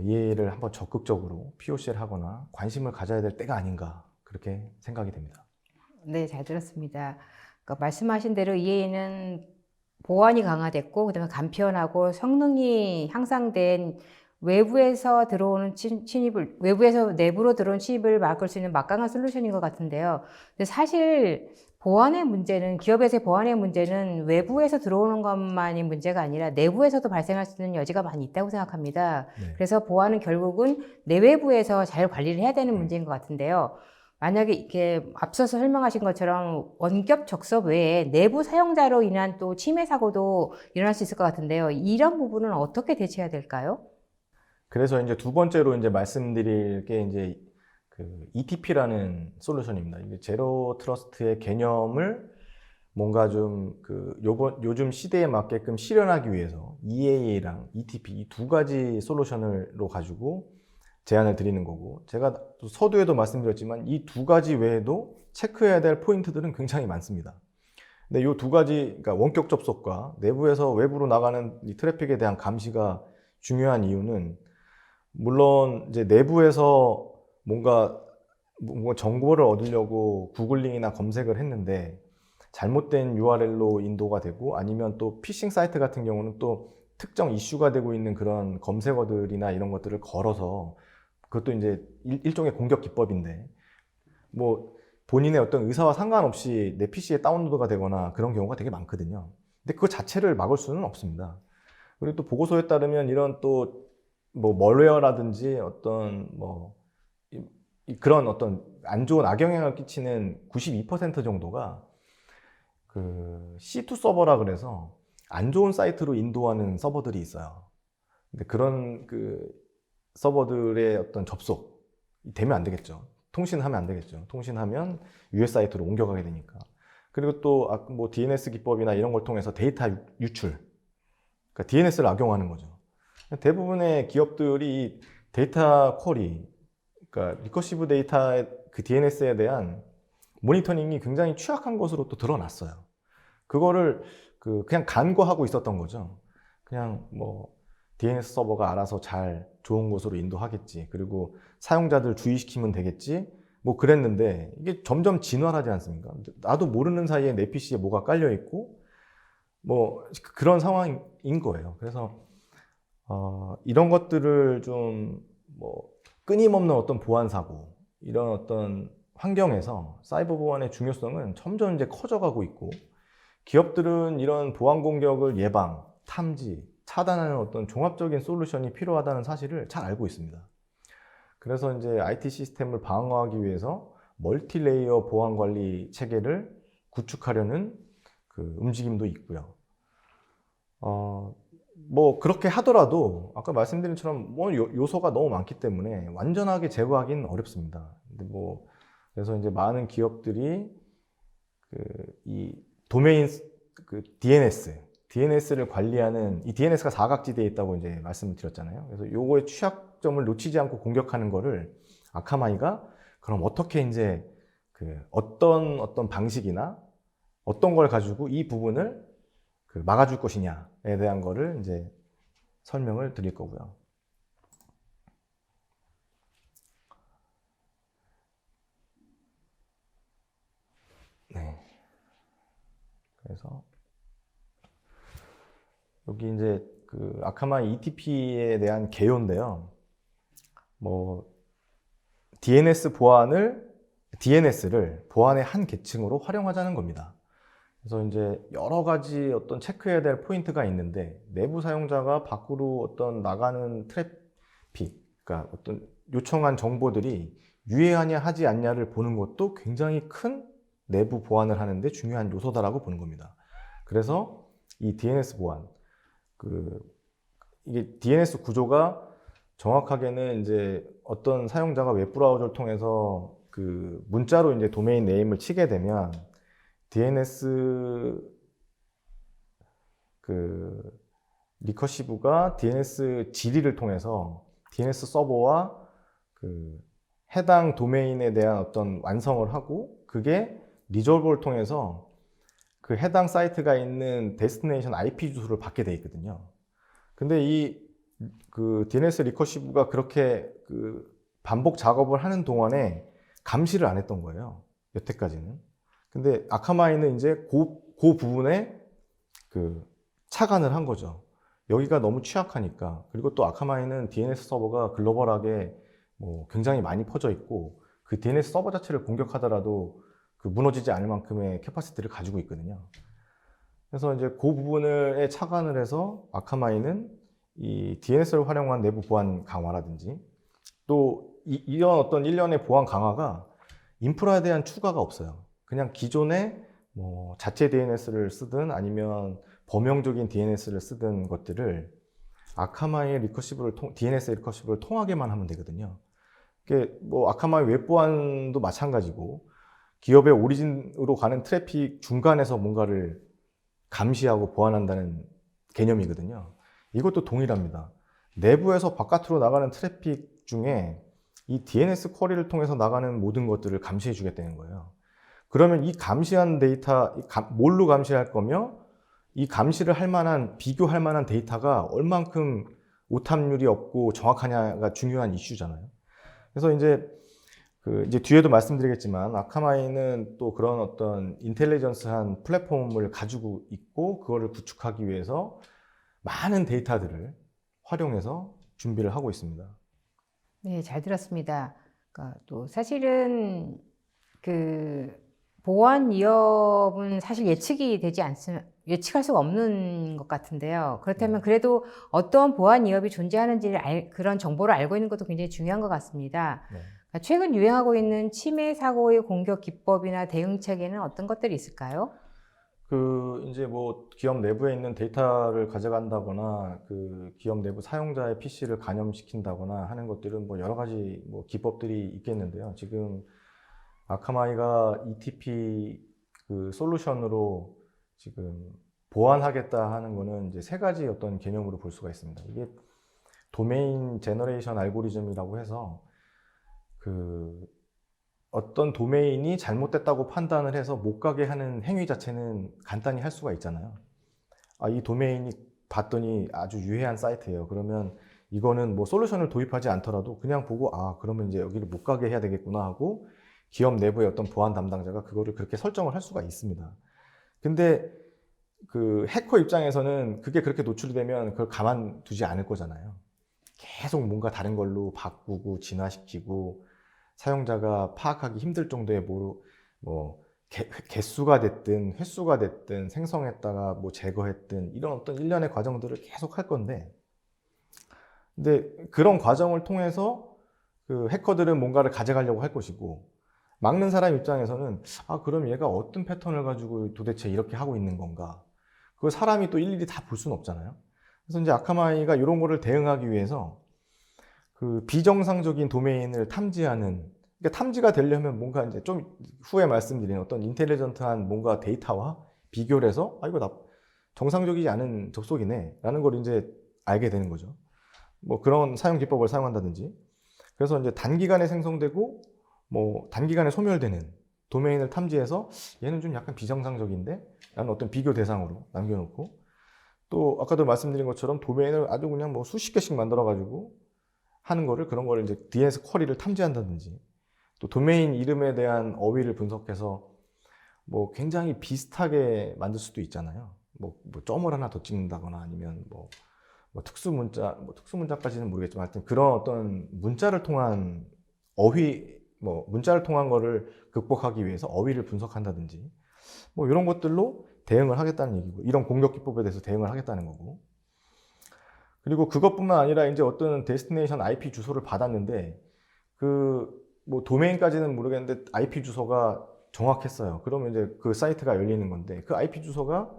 Speaker 2: EA를 한번 적극적으로 POC를 하거나 관심을 가져야 될 때가 아닌가 그렇게 생각이 됩니다.
Speaker 1: 네, 잘 들었습니다. 그러니까 말씀하신 대로 EA는 보안이 강화됐고 그다음에 간편하고 성능이 향상된 외부에서 내부로 들어온 침입을 막을 수 있는 막강한 솔루션인 것 같은데요. 근데 사실 기업에서의 보안의 문제는 외부에서 들어오는 것만이 문제가 아니라 내부에서도 발생할 수 있는 여지가 많이 있다고 생각합니다.
Speaker 2: 네.
Speaker 1: 그래서 보안은 결국은 내외부에서 잘 관리를 해야 되는 문제인 것 같은데요. 만약에 이렇게 앞서서 설명하신 것처럼 원격 접속 외에 내부 사용자로 인한 또 침해 사고도 일어날 수 있을 것 같은데요. 이런 부분은 어떻게 대처해야 될까요?
Speaker 2: 그래서 이제 두 번째로 이제 말씀드릴 게 이제 ETP라는 솔루션입니다. 이게 제로 트러스트의 개념을 뭔가 좀 요즘 시대에 맞게끔 실현하기 위해서 EAA랑 ETP 이 두 가지 솔루션으로 가지고 제안을 드리는 거고, 제가 서두에도 말씀드렸지만 이 두 가지 외에도 체크해야 될 포인트들은 굉장히 많습니다. 근데 이 두 가지, 그러니까 원격 접속과 내부에서 외부로 나가는 이 트래픽에 대한 감시가 중요한 이유는 물론 이제 내부에서 뭔가 정보를 얻으려고 구글링이나 검색을 했는데 잘못된 URL로 인도가 되고, 아니면 또 피싱 사이트 같은 경우는 또 특정 이슈가 되고 있는 그런 검색어들이나 이런 것들을 걸어서, 그것도 이제 일종의 공격 기법인데 본인의 어떤 의사와 상관없이 내 PC에 다운로드가 되거나 그런 경우가 되게 많거든요. 근데 그거 자체를 막을 수는 없습니다. 그리고 또 보고서에 따르면 이런 또 뭐 멀웨어라든지 어떤 뭐 그런 어떤 안 좋은 악영향을 끼치는 92% 정도가 그 C2 서버라 그래서 안 좋은 사이트로 인도하는 서버들이 있어요. 근데 그런 그 서버들의 어떤 접속 되면 안 되겠죠. 통신하면 안 되겠죠. 통신하면 US 사이트로 옮겨가게 되니까. 그리고 또 뭐 DNS 기법이나 이런 걸 통해서 데이터 유출, 그러니까 DNS를 악용하는 거죠. 대부분의 기업들이 데이터 쿼리, 그러니까 리커시브 데이터의 그 DNS에 대한 모니터링이 굉장히 취약한 것으로 또 드러났어요. 그거를 그냥 간과하고 있었던 거죠. 그냥 뭐 DNS 서버가 알아서 잘 좋은 곳으로 인도하겠지. 그리고 사용자들 주의시키면 되겠지. 뭐 그랬는데 이게 점점 진화하지 않습니까? 나도 모르는 사이에 내 PC에 뭐가 깔려 있고 뭐 그런 상황인 거예요. 그래서 이런 것들을 좀 뭐 끊임없는 어떤 보안 사고 이런 어떤 환경에서 사이버 보안의 중요성은 점점 이제 커져가고 있고 기업들은 이런 보안 공격을 예방, 탐지, 차단하는 어떤 종합적인 솔루션이 필요하다는 사실을 잘 알고 있습니다. 그래서 이제 IT 시스템을 방어하기 위해서 멀티레이어 보안 관리 체계를 구축하려는 그 움직임도 있고요. 뭐 그렇게 하더라도 아까 말씀드린 것처럼 뭐 요소가 너무 많기 때문에 완전하게 제거하기는 어렵습니다. 근데 뭐 그래서 이제 많은 기업들이 이 도메인 DNS를 관리하는 이 DNS가 사각지대에 있다고 이제 말씀을 드렸잖아요. 그래서 요거의 취약점을 놓치지 않고 공격하는 거를 아카마이가 그럼 어떻게 이제 어떤 방식이나 어떤 걸 가지고 이 부분을 막아줄 것이냐에 대한 거를 이제 설명을 드릴 거고요. 네. 그래서 여기 이제 아카마이 ETP에 대한 개요인데요. 뭐 DNS를 보안의 한 계층으로 활용하자는 겁니다. 그래서 이제 여러 가지 어떤 체크해야 될 포인트가 있는데 내부 사용자가 밖으로 어떤 나가는 트래픽, 그러니까 어떤 요청한 정보들이 유해하냐 하지 않냐를 보는 것도 굉장히 큰 내부 보안을 하는데 중요한 요소다라고 보는 겁니다. 그래서 이 DNS 보안, 이게 DNS 구조가 정확하게는 이제 어떤 사용자가 웹브라우저를 통해서 문자로 이제 도메인 네임을 치게 되면 DNS 리커시브가 DNS 지리를 통해서 DNS 서버와 해당 도메인에 대한 어떤 완성을 하고 그게 리졸버를 통해서 해당 사이트가 있는 데스티네이션 IP 주소를 받게 돼 있거든요. 근데 이 DNS 리커시브가 그렇게 반복 작업을 하는 동안에 감시를 안 했던 거예요. 여태까지는. 근데 아카마이는 이제 그 부분에 착안을 한 거죠. 여기가 너무 취약하니까. 그리고 또 아카마이는 DNS 서버가 글로벌하게 뭐 굉장히 많이 퍼져 있고 그 DNS 서버 자체를 공격하더라도 무너지지 않을 만큼의 캐파시티를 가지고 있거든요. 그래서 이제 그 부분에 착안을 해서 아카마이는 이 DNS를 활용한 내부 보안 강화라든지 또 이런 어떤 일련의 보안 강화가 인프라에 대한 추가가 없어요. 그냥 기존의 뭐 자체 DNS를 쓰든 아니면 범용적인 DNS를 쓰든 것들을 아카마이의 DNS 리커시브를 통하게만 하면 되거든요. 이게 뭐 아카마이 웹 보안도 마찬가지고 기업의 오리진으로 가는 트래픽 중간에서 뭔가를 감시하고 보완한다는 개념이거든요. 이것도 동일합니다. 내부에서 바깥으로 나가는 트래픽 중에 이 DNS 쿼리를 통해서 나가는 모든 것들을 감시해 주겠다는 거예요. 그러면 이 감시한 데이터, 뭘로 감시할 거며 이 감시를 비교할 만한 데이터가 얼만큼 오탐률이 없고 정확하냐가 중요한 이슈잖아요. 그래서 이제 뒤에도 말씀드리겠지만 아카마이는 또 그런 어떤 인텔리전스한 플랫폼을 가지고 있고 그거를 구축하기 위해서 많은 데이터들을 활용해서 준비를 하고 있습니다.
Speaker 1: 네, 잘 들었습니다. 또 사실은 그 보안 위협은 사실 예측할 수가 없는 것 같은데요. 그렇다면 그래도 어떤 보안 위협이 존재하는지 그런 정보를 알고 있는 것도 굉장히 중요한 것 같습니다.
Speaker 2: 네.
Speaker 1: 그러니까 최근 유행하고 있는 침해 사고의 공격 기법이나 대응책에는 어떤 것들이 있을까요?
Speaker 2: 이제 뭐 기업 내부에 있는 데이터를 가져간다거나 그 기업 내부 사용자의 PC를 감염시킨다거나 하는 것들은 뭐 여러 가지 뭐 기법들이 있겠는데요. 지금 아카마이가 ETP 그 솔루션으로 지금 보완하겠다 하는 거는 이제 세 가지 어떤 개념으로 볼 수가 있습니다. 이게 도메인 제너레이션 알고리즘이라고 해서 그 어떤 도메인이 잘못됐다고 판단을 해서 못 가게 하는 행위 자체는 간단히 할 수가 있잖아요. 아, 이 도메인이 봤더니 아주 유해한 사이트예요. 그러면 이거는 뭐 솔루션을 도입하지 않더라도 그냥 보고 아, 그러면 이제 여기를 못 가게 해야 되겠구나 하고 기업 내부의 어떤 보안 담당자가 그거를 그렇게 설정을 할 수가 있습니다. 근데 그 해커 입장에서는 그게 그렇게 노출이 되면 그걸 가만두지 않을 거잖아요. 계속 뭔가 다른 걸로 바꾸고 진화시키고 사용자가 파악하기 힘들 정도의 개수가 됐든 횟수가 됐든 생성했다가 뭐 제거했든 이런 어떤 일련의 과정들을 계속 할 건데, 근데 그런 과정을 통해서 그 해커들은 뭔가를 가져가려고 할 것이고, 막는 사람 입장에서는 아, 그럼 얘가 어떤 패턴을 가지고 도대체 이렇게 하고 있는 건가? 그걸 사람이 또 일일이 다 볼 수는 없잖아요. 그래서 이제 아카마이가 이런 거를 대응하기 위해서 그 비정상적인 도메인을 탐지하는, 그러니까 탐지가 되려면 뭔가 이제 좀 후에 말씀드린 어떤 인텔리전트한 뭔가 데이터와 비교를 해서 아, 이거 정상적이지 않은 접속이네 라는 걸 이제 알게 되는 거죠. 뭐 그런 사용 기법을 사용한다든지. 그래서 이제 단기간에 생성되고 뭐 단기간에 소멸되는 도메인을 탐지해서 얘는 좀 약간 비정상적인데 라는 어떤 비교 대상으로 남겨놓고, 또 아까도 말씀드린 것처럼 도메인을 아주 그냥 뭐 수십 개씩 만들어 가지고 하는 거를, 그런 거를 이제 DNS 쿼리를 탐지한다든지, 또 도메인 이름에 대한 어휘를 분석해서 뭐 굉장히 비슷하게 만들 수도 있잖아요. 뭐 점을 하나 더 찍는다거나 아니면 뭐 특수문자까지는 모르겠지만 하여튼 그런 어떤 문자를 통한 문자를 통한 거를 극복하기 위해서 어휘를 분석한다든지 뭐 이런 것들로 대응을 하겠다는 얘기고, 이런 공격 기법에 대해서 대응을 하겠다는 거고. 그리고 그것뿐만 아니라 이제 어떤 데스티네이션 IP 주소를 받았는데 뭐 도메인까지는 모르겠는데 IP 주소가 정확했어요. 그러면 이제 그 사이트가 열리는 건데 그 IP 주소가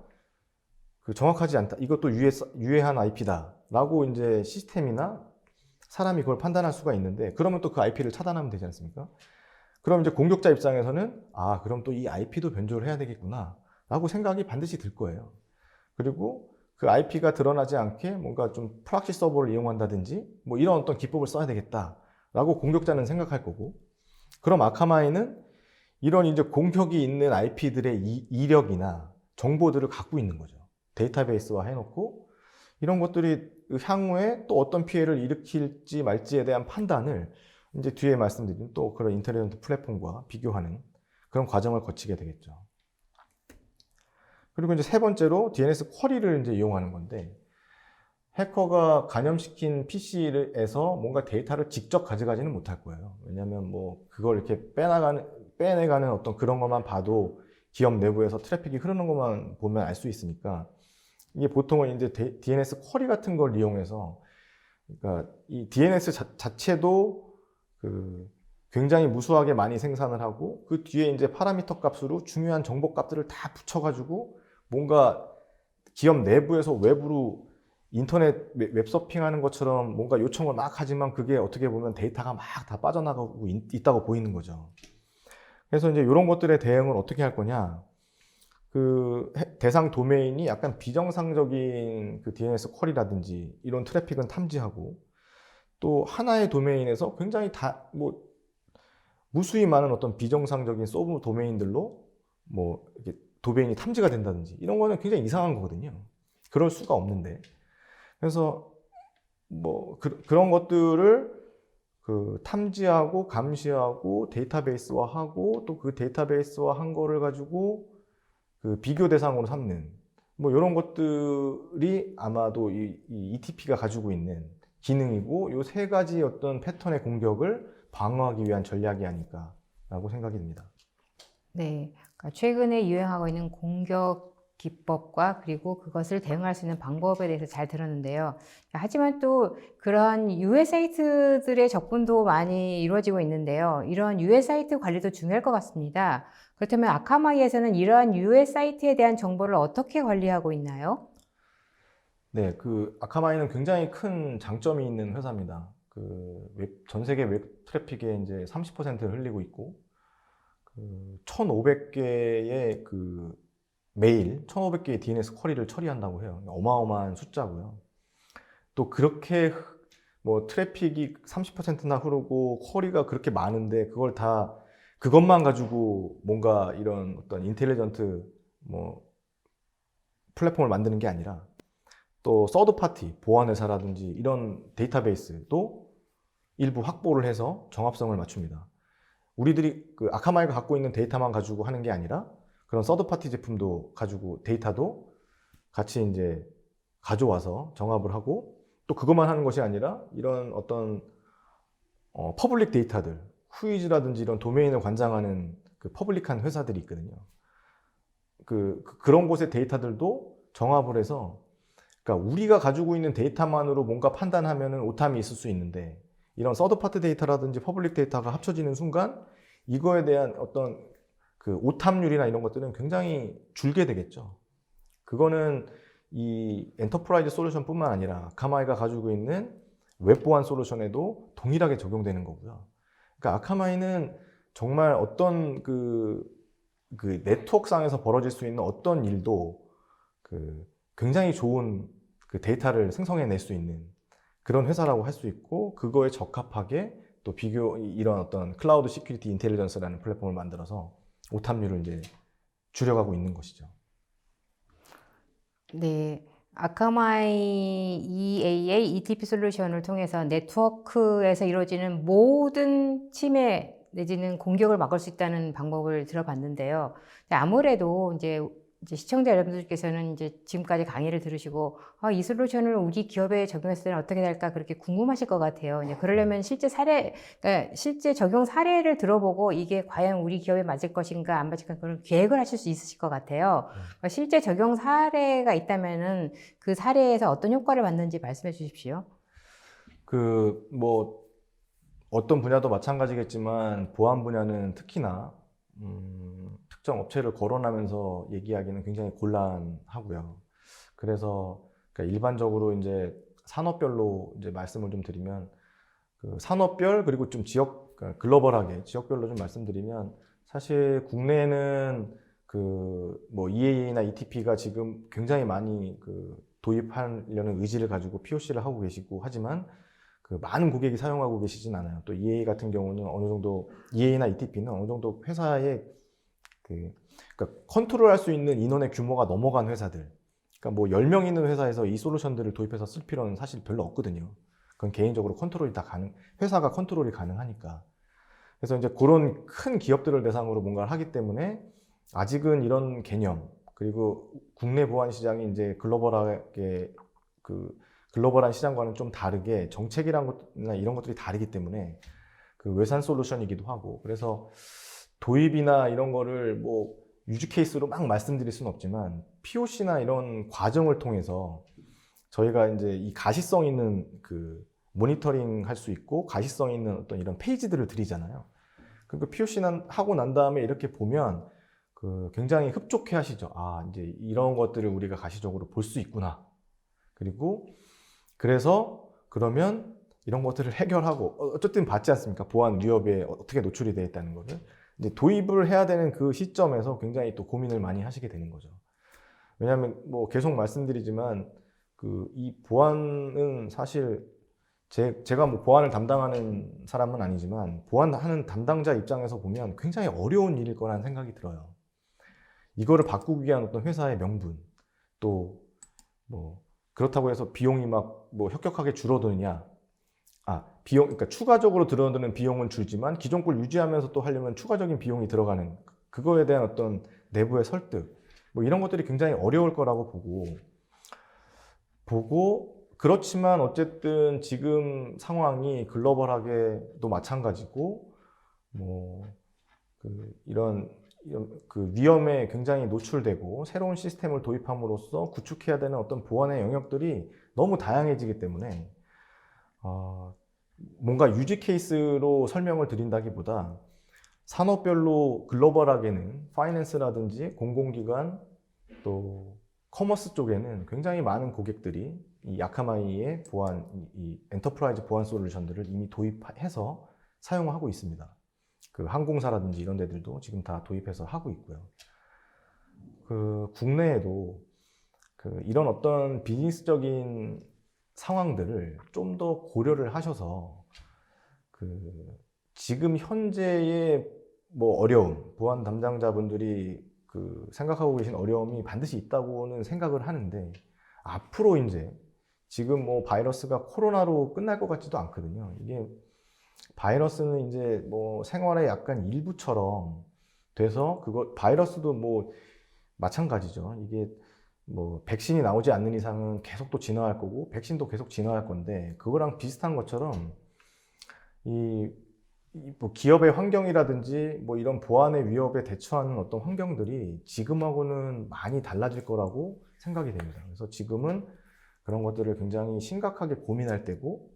Speaker 2: 그 정확하지 않다. 이것도 유해한 IP다. 라고 이제 시스템이나 사람이 그걸 판단할 수가 있는데, 그러면 또 그 IP를 차단하면 되지 않습니까? 그럼 이제 공격자 입장에서는 아, 그럼 또 이 IP도 변조를 해야 되겠구나. 라고 생각이 반드시 들 거예요. 그리고 그 IP가 드러나지 않게 뭔가 좀 프락시 서버를 이용한다든지 뭐 이런 어떤 기법을 써야 되겠다라고 공격자는 생각할 거고, 그럼 아카마이는 이런 이제 공격이 있는 IP들의 이력이나 정보들을 갖고 있는 거죠. 데이터베이스화 해놓고 이런 것들이 향후에 또 어떤 피해를 일으킬지 말지에 대한 판단을 이제 뒤에 말씀드린 또 그런 인텔리전트 플랫폼과 비교하는 그런 과정을 거치게 되겠죠. 그리고 이제 세 번째로 DNS 쿼리를 이제 이용하는 건데, 해커가 감염시킨 PC에서 뭔가 데이터를 직접 가져가지는 못할 거예요. 왜냐하면 뭐 그걸 이렇게 빼내가는 어떤 그런 것만 봐도 기업 내부에서 트래픽이 흐르는 것만 보면 알 수 있으니까, 이게 보통은 이제 DNS 쿼리 같은 걸 이용해서, 그러니까 이 DNS 자체도 그 굉장히 무수하게 많이 생산을 하고 그 뒤에 이제 파라미터 값으로 중요한 정보 값들을 다 붙여가지고 뭔가 기업 내부에서 외부로 인터넷 웹서핑하는 것처럼 뭔가 요청을 막 하지만 그게 어떻게 보면 데이터가 막 다 빠져나가고 있다고 보이는 거죠. 그래서 이제 이런 것들에 대응을 어떻게 할 거냐. 그 대상 도메인이 약간 비정상적인 그 DNS 쿼리라든지 이런 트래픽은 탐지하고, 또 하나의 도메인에서 굉장히 무수히 많은 어떤 비정상적인 서브 도메인들로 뭐 이렇게 도메인이 탐지가 된다든지 이런 거는 굉장히 이상한 거거든요. 그럴 수가 없는데. 그래서 뭐 그런 것들을 그 탐지하고 감시하고 데이터베이스화하고 또 그 데이터베이스화 한 거를 가지고 그 비교 대상으로 삼는 뭐 이런 것들이 아마도 이 ETP가 가지고 있는 기능이고, 이 세 가지 어떤 패턴의 공격을 방어하기 위한 전략이 아닐까라고 생각이 듭니다.
Speaker 1: 네, 그러니까 최근에 유행하고 있는 공격 기법과 그리고 그것을 대응할 수 있는 방법에 대해서 잘 들었는데요. 하지만 또 그런 유해 사이트들의 접근도 많이 이루어지고 있는데요. 이런 유해 사이트 관리도 중요할 것 같습니다. 그렇다면 아카마이에서는 이러한 유해 사이트에 대한 정보를 어떻게 관리하고 있나요?
Speaker 2: 네, 아카마이는 굉장히 큰 장점이 있는 회사입니다. 전 세계 웹 트래픽의 이제 30%를 흘리고 있고, 1,500개의 매일 1,500개의 DNS 쿼리를 처리한다고 해요. 어마어마한 숫자고요. 또 그렇게 뭐 트래픽이 30%나 흐르고 쿼리가 그렇게 많은데 그것만 가지고 뭔가 이런 어떤 인텔리전트 뭐 플랫폼을 만드는 게 아니라 또 서드 파티 보안 회사라든지 이런 데이터베이스도 일부 확보를 해서 정합성을 맞춥니다. 우리들이 아카마이가 갖고 있는 데이터만 가지고 하는 게 아니라 그런 서드 파티 제품도 가지고 데이터도 같이 이제 가져와서 정합을 하고 또 그것만 하는 것이 아니라 이런 어떤 퍼블릭 데이터들 후이즈라든지 이런 도메인을 관장하는 퍼블릭한 회사들이 있거든요. 그런 곳의 데이터들도 정합을 해서 그러니까 우리가 가지고 있는 데이터만으로 뭔가 판단하면은 오탐이 있을 수 있는데 이런 서드 파티 데이터라든지 퍼블릭 데이터가 합쳐지는 순간 이거에 대한 어떤 오탐률이나 이런 것들은 굉장히 줄게 되겠죠. 그거는 이 엔터프라이즈 솔루션뿐만 아니라 아카마이가 가지고 있는 웹 보안 솔루션에도 동일하게 적용되는 거고요. 그러니까 아카마이는 정말 어떤 네트워크상에서 벌어질 수 있는 어떤 일도 굉장히 좋은 데이터를 생성해낼 수 있는 그런 회사라고 할 수 있고 그거에 적합하게 또 이런 어떤 클라우드 시큐리티 인텔리전스라는 플랫폼을 만들어서 오탐률을 이제 줄여가고 있는 것이죠.
Speaker 1: 네, 아카마이 EA의 ETP 솔루션을 통해서 네트워크에서 이루어지는 모든 침해 내지는 공격을 막을 수 있다는 방법을 들어봤는데요. 아무래도 이제 시청자 여러분들께서는 이제 지금까지 강의를 들으시고 이 솔루션을 우리 기업에 적용했을 때는 어떻게 될까 그렇게 궁금하실 것 같아요. 이제 그러려면 그러니까 실제 적용 사례를 들어보고 이게 과연 우리 기업에 맞을 것인가 안 맞을 것인가 그런 계획을 하실 수 있으실 것 같아요. 그러니까 실제 적용 사례가 있다면은 그 사례에서 어떤 효과를 받는지 말씀해 주십시오.
Speaker 2: 뭐 어떤 분야도 마찬가지겠지만 보안 분야는 특히나 특정 업체를 거론하면서 얘기하기는 굉장히 곤란하고요. 그래서 그러니까 일반적으로 이제 산업별로 이제 말씀을 좀 드리면 산업별 그리고 좀 그러니까 글로벌하게 지역별로 좀 말씀드리면 사실 국내에는 뭐 EA나 ETP가 지금 굉장히 많이 도입하려는 의지를 가지고 POC를 하고 계시고 하지만 많은 고객이 사용하고 계시진 않아요. 또 EA 같은 경우는 어느 정도 EA나 ETP는 어느 정도 회사의 그러니까 컨트롤할 수 있는 인원의 규모가 넘어간 회사들. 그러니까 뭐 10명 있는 회사에서 이 솔루션들을 도입해서 쓸 필요는 사실 별로 없거든요. 그건 개인적으로 회사가 컨트롤이 가능하니까. 그래서 이제 그런 큰 기업들을 대상으로 뭔가를 하기 때문에 아직은 이런 개념, 그리고 국내 보안 시장이 이제 글로벌한 시장과는 좀 다르게 정책이나 이런 것들이 다르기 때문에 외산 솔루션이기도 하고 그래서 도입이나 이런 거를 뭐 유즈 케이스로 막 말씀드릴 수는 없지만 POC나 이런 과정을 통해서 저희가 이제 이 가시성 있는 모니터링 할 수 있고 가시성 있는 어떤 이런 페이지들을 드리잖아요. 그러니까 POC는 하고 난 다음에 이렇게 보면 굉장히 흡족해 하시죠. 이제 이런 것들을 우리가 가시적으로 볼 수 있구나. 그래서 그러면 이런 것들을 해결하고 어쨌든 봤지 않습니까? 보안 위협에 어떻게 노출이 되어 있다는 거를 이제 도입을 해야 되는 그 시점에서 굉장히 또 고민을 많이 하시게 되는 거죠. 왜냐하면 뭐 계속 말씀드리지만 이 보안은 사실 제가 뭐 보안을 담당하는 사람은 아니지만 보안하는 담당자 입장에서 보면 굉장히 어려운 일일 거라는 생각이 들어요. 이거를 바꾸기 위한 어떤 회사의 명분 또 뭐 그렇다고 해서 비용이 막 뭐 혁혁하게 줄어드느냐? 그러니까 추가적으로 들어드는 비용은 줄지만 기존 걸 유지하면서 또 하려면 추가적인 비용이 들어가는 그거에 대한 어떤 내부의 설득 뭐 이런 것들이 굉장히 어려울 거라고 보고 그렇지만 어쨌든 지금 상황이 글로벌하게도 마찬가지고 뭐 이런 그 위험에 굉장히 노출되고 새로운 시스템을 도입함으로써 구축해야 되는 어떤 보안의 영역들이 너무 다양해지기 때문에 뭔가 유지 케이스로 설명을 드린다기보다 산업별로 글로벌하게는 파이낸스라든지 공공기관 또 커머스 쪽에는 굉장히 많은 고객들이 이 아카마이의 보안, 이 엔터프라이즈 보안 솔루션들을 이미 도입해서 사용하고 있습니다. 그 항공사라든지 이런 데들도 지금 다 도입해서 하고 있고요. 그 국내에도 그 이런 어떤 비즈니스적인 상황들을 좀 더 고려를 하셔서 그 지금 현재의 뭐 어려움, 보안 담당자분들이 그 생각하고 계신 어려움이 반드시 있다고는 생각을 하는데 앞으로 이제 지금 뭐 바이러스가 코로나로 끝날 것 같지도 않거든요. 이게 바이러스는 이제 뭐 생활의 약간 일부처럼 돼서 그거 바이러스도 뭐 마찬가지죠. 이게 뭐 백신이 나오지 않는 이상은 계속 또 진화할 거고 백신도 계속 진화할 건데 그거랑 비슷한 것처럼 뭐 기업의 환경이라든지 뭐 이런 보안의 위협에 대처하는 어떤 환경들이 지금하고는 많이 달라질 거라고 생각이 됩니다. 그래서 지금은 그런 것들을 굉장히 심각하게 고민할 때고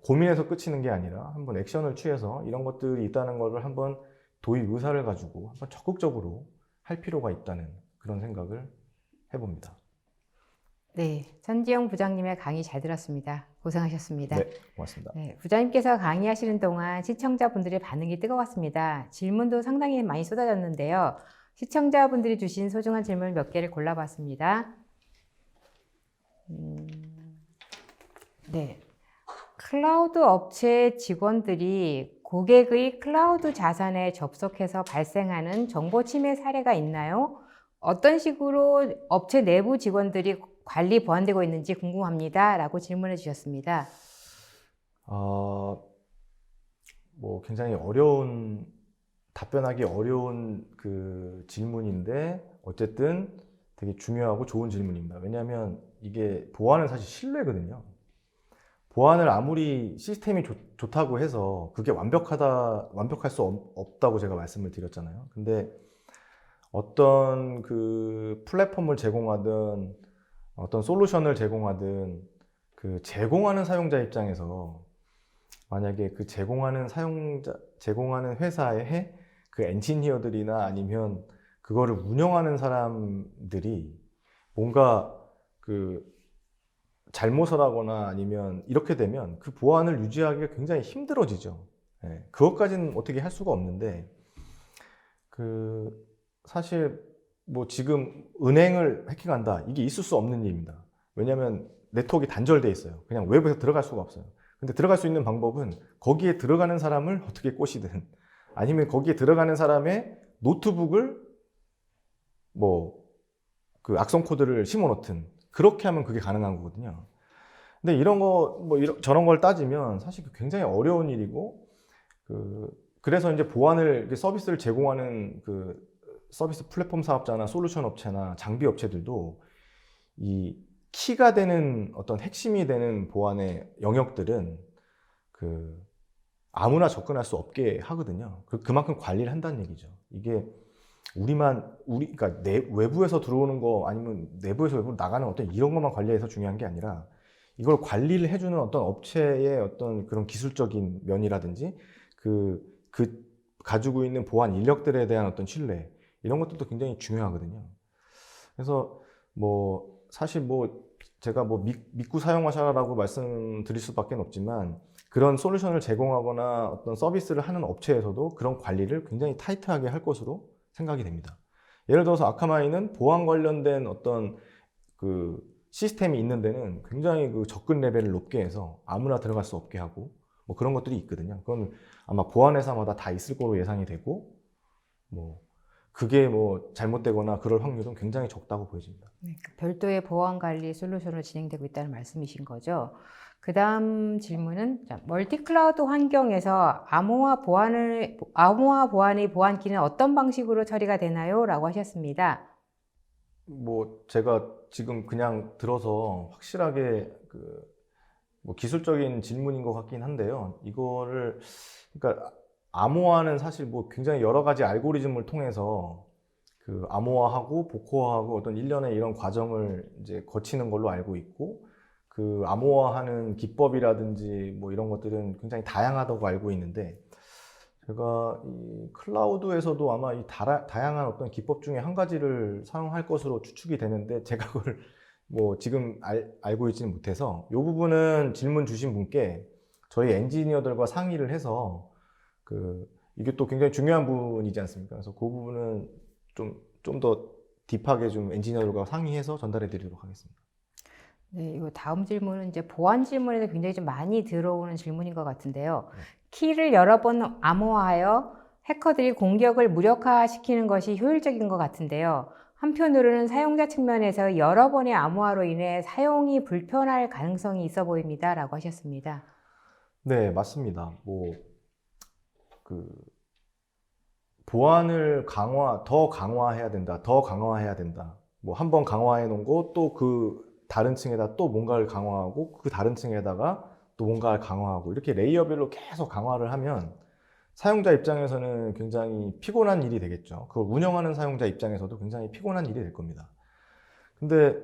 Speaker 2: 고민해서 끝이는 게 아니라 한번 액션을 취해서 이런 것들이 있다는 것을 한번 도입 의사를 가지고 한번 적극적으로 할 필요가 있다는 그런 생각을 해봅니다.
Speaker 1: 네, 천지영 부장님의 강의 잘 들었습니다. 고생하셨습니다.
Speaker 2: 네, 고맙습니다.
Speaker 1: 네, 부장님께서 강의하시는 동안 시청자분들의 반응이 뜨거웠습니다. 질문도 상당히 많이 쏟아졌는데요. 시청자분들이 주신 소중한 질문 몇 개를 골라봤습니다. 네, 클라우드 업체 직원들이 고객의 클라우드 자산에 접속해서 발생하는 정보 침해 사례가 있나요? 어떤 식으로 업체 내부 직원들이 관리 보완되고 있는지 궁금합니다. 라고 질문해 주셨습니다.
Speaker 2: 뭐 굉장히 답변하기 어려운 그 질문인데 어쨌든 되게 중요하고 좋은 질문입니다. 왜냐하면 이게 보안은 사실 신뢰거든요. 보안을 아무리 시스템이 좋다고 해서 그게 완벽할 수 없다고 제가 말씀을 드렸잖아요. 근데 어떤 그 플랫폼을 제공하든 어떤 솔루션을 제공하든 그 제공하는 사용자 입장에서 만약에 그 제공하는 회사의 그 엔지니어들이나 아니면 그거를 운영하는 사람들이 뭔가 그 잘못을 하거나 아니면 이렇게 되면 그 보안을 유지하기가 굉장히 힘들어지죠. 네, 그것까지는 어떻게 할 수가 없는데 사실 뭐 지금 은행을 해킹한다 이게 있을 수 없는 일입니다. 왜냐하면 네트워크가 단절돼 있어요. 그냥 외부에서 들어갈 수가 없어요. 근데 들어갈 수 있는 방법은 거기에 들어가는 사람을 어떻게 꼬시든 아니면 거기에 들어가는 사람의 노트북을 뭐 그 악성 코드를 심어 놓든 그렇게 하면 그게 가능한 거거든요. 근데 이런 거 뭐 저런 걸 따지면 사실 굉장히 어려운 일이고 그래서 이제 보안을 서비스를 제공하는 그 서비스 플랫폼 사업자나 솔루션 업체나 장비 업체들도 이 키가 되는 어떤 핵심이 되는 보안의 영역들은 아무나 접근할 수 없게 하거든요. 그만큼 관리를 한다는 얘기죠. 이게 그러니까 외부에서 들어오는 거 아니면 내부에서 외부로 나가는 어떤 이런 것만 관리해서 중요한 게 아니라 이걸 관리를 해주는 어떤 업체의 어떤 그런 기술적인 면이라든지 가지고 있는 보안 인력들에 대한 어떤 신뢰 이런 것들도 굉장히 중요하거든요. 그래서 뭐 사실 뭐 제가 뭐 믿고 사용하셔라고 말씀드릴 수밖에 없지만 그런 솔루션을 제공하거나 어떤 서비스를 하는 업체에서도 그런 관리를 굉장히 타이트하게 할 것으로 생각이 됩니다. 예를 들어서 아카마이는 보안 관련된 어떤 그 시스템이 있는 데는 굉장히 그 접근 레벨을 높게 해서 아무나 들어갈 수 없게 하고 뭐 그런 것들이 있거든요. 그건 아마 보안 회사마다 다 있을 거로 예상이 되고 뭐 그게 뭐 잘못되거나 그럴 확률은 굉장히 적다고 보여집니다.
Speaker 1: 네, 별도의 보안 관리 솔루션으로 진행되고 있다는 말씀이신 거죠. 그 다음 질문은 멀티 클라우드 환경에서 암호화 보안의 보안키는 어떤 방식으로 처리가 되나요? 라고 하셨습니다.
Speaker 2: 뭐 제가 지금 그냥 들어서 확실하게 뭐 기술적인 질문인 것 같긴 한데요. 그러니까 암호화는 사실 뭐 굉장히 여러 가지 알고리즘을 통해서 그 암호화하고 복호화하고 어떤 일련의 이런 과정을 이제 거치는 걸로 알고 있고, 그 암호화하는 기법이라든지 뭐 이런 것들은 굉장히 다양하다고 알고 있는데, 제가 이 클라우드에서도 아마 이 다양한 어떤 기법 중에 한 가지를 사용할 것으로 추측이 되는데, 제가 그걸 뭐 지금 알고 있지는 못해서, 이 부분은 질문 주신 분께 저희 엔지니어들과 상의를 해서, 이게 또 굉장히 중요한 부분이지 않습니까? 그래서 그 부분은 좀 더 딥하게 좀 엔지니어들과 상의해서 전달해 드리도록 하겠습니다.
Speaker 1: 네, 이거 다음 질문은 이제 보안 질문에도 굉장히 좀 많이 들어오는 질문인 것 같은데요.
Speaker 2: 네.
Speaker 1: 키를 여러 번 암호화하여 해커들이 공격을 무력화시키는 것이 효율적인 것 같은데요. 한편으로는 사용자 측면에서 여러 번의 암호화로 인해 사용이 불편할 가능성이 있어 보입니다. 라고 하셨습니다.
Speaker 2: 네, 맞습니다. 그 보안을 더 강화해야 된다, 더 강화해야 된다. 뭐 한 번 강화해 놓은 거 또 그 다른 층에다 또 뭔가를 강화하고, 그 다른 층에다가 또 뭔가를 강화하고, 이렇게 레이어별로 계속 강화를 하면 사용자 입장에서는 굉장히 피곤한 일이 되겠죠. 그걸 운영하는 사용자 입장에서도 굉장히 피곤한 일이 될 겁니다. 근데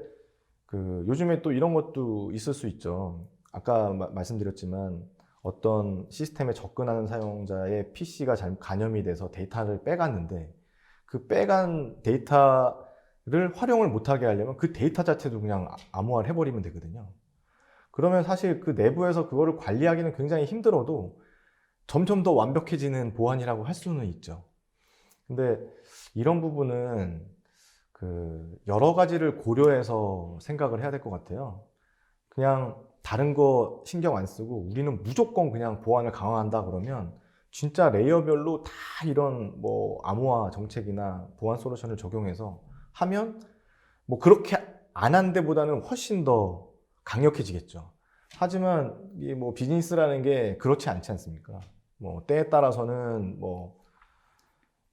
Speaker 2: 요즘에 또 이런 것도 있을 수 있죠. 아까 말씀드렸지만, 어떤 시스템에 접근하는 사용자의 PC가 감염이 돼서 데이터를 빼갔는데, 그 빼간 데이터를 활용을 못하게 하려면 그 데이터 자체도 그냥 암호화를 해버리면 되거든요. 그러면 사실 그 내부에서 그거를 관리하기는 굉장히 힘들어도 점점 더 완벽해지는 보안이라고 할 수는 있죠. 근데 이런 부분은 여러 가지를 고려해서 생각을 해야 될 것 같아요. 그냥 다른 거 신경 안 쓰고 우리는 무조건 그냥 보안을 강화한다 그러면 진짜 레이어별로 다 이런 뭐 암호화 정책이나 보안 솔루션을 적용해서 하면 뭐 그렇게 안 한 데보다는 훨씬 더 강력해지겠죠. 하지만 이 뭐 비즈니스라는 게 그렇지 않지 않습니까? 뭐 때에 따라서는 뭐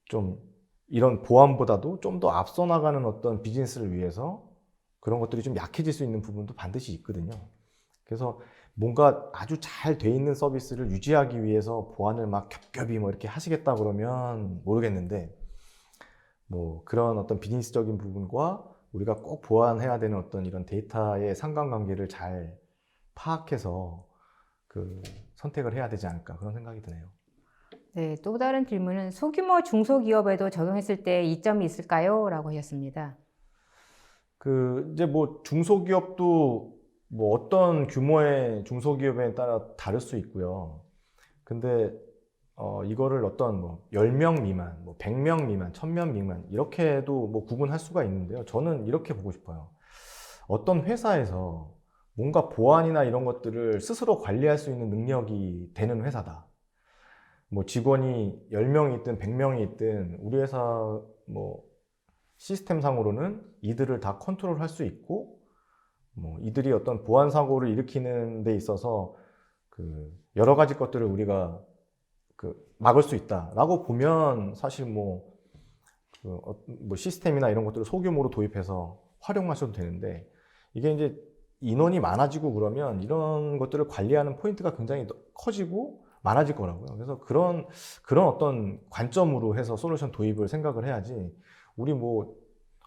Speaker 2: 좀 이런 보안보다도 좀 더 앞서 나가는 어떤 비즈니스를 위해서 그런 것들이 좀 약해질 수 있는 부분도 반드시 있거든요. 그래서 뭔가 아주 잘 돼 있는 서비스를 유지하기 위해서 보안을 막 겹겹이 뭐 이렇게 하시겠다 그러면 모르겠는데, 뭐 그런 어떤 비즈니스적인 부분과 우리가 꼭 보완해야 되는 어떤 이런 데이터의 상관관계를 잘 파악해서 선택을 해야 되지 않을까, 그런 생각이 드네요.
Speaker 1: 네, 또 다른 질문은 소규모 중소기업에도 적용했을 때 이점이 있을까요? 라고 하셨습니다.
Speaker 2: 이제 뭐 중소기업도 뭐 어떤 규모의 중소기업에 따라 다를 수 있고요. 근데 이거를 어떤 뭐 10명 미만, 뭐 100명 미만, 1000명 미만 이렇게도 뭐 구분할 수가 있는데요. 저는 이렇게 보고 싶어요. 어떤 회사에서 뭔가 보안이나 이런 것들을 스스로 관리할 수 있는 능력이 되는 회사다. 뭐 직원이 10명이 있든 100명이 있든 우리 회사 뭐 시스템상으로는 이들을 다 컨트롤할 수 있고, 뭐 이들이 어떤 보안 사고를 일으키는 데 있어서 여러 가지 것들을 우리가 막을 수 있다라고 보면 사실 뭐 시스템이나 이런 것들을 소규모로 도입해서 활용하셔도 되는데, 이게 이제 인원이 많아지고 그러면 이런 것들을 관리하는 포인트가 굉장히 커지고 많아질 거라고요. 그래서 그런 어떤 관점으로 해서 솔루션 도입을 생각을 해야지, 우리 뭐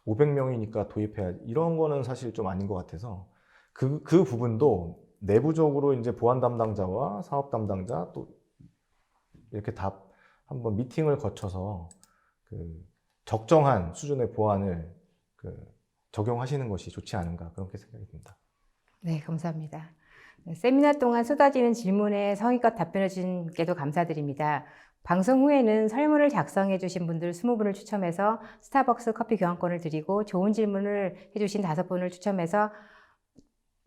Speaker 2: 500명이니까 도입해야 이런 거는 사실 좀 아닌 것 같아서, 그 부분도 내부적으로 이제 보안 담당자와 사업 담당자 또 이렇게 다 한번 미팅을 거쳐서 적정한 수준의 보안을 적용하시는 것이 좋지 않은가, 그렇게 생각이 듭니다.
Speaker 1: 네, 감사합니다. 네, 세미나 동안 쏟아지는 질문에 성의껏 답변해 주신 분께도 감사드립니다. 방송 후에는 설문을 작성해 주신 분들 20분을 추첨해서 스타벅스 커피 교환권을 드리고, 좋은 질문을 해주신 5분을 추첨해서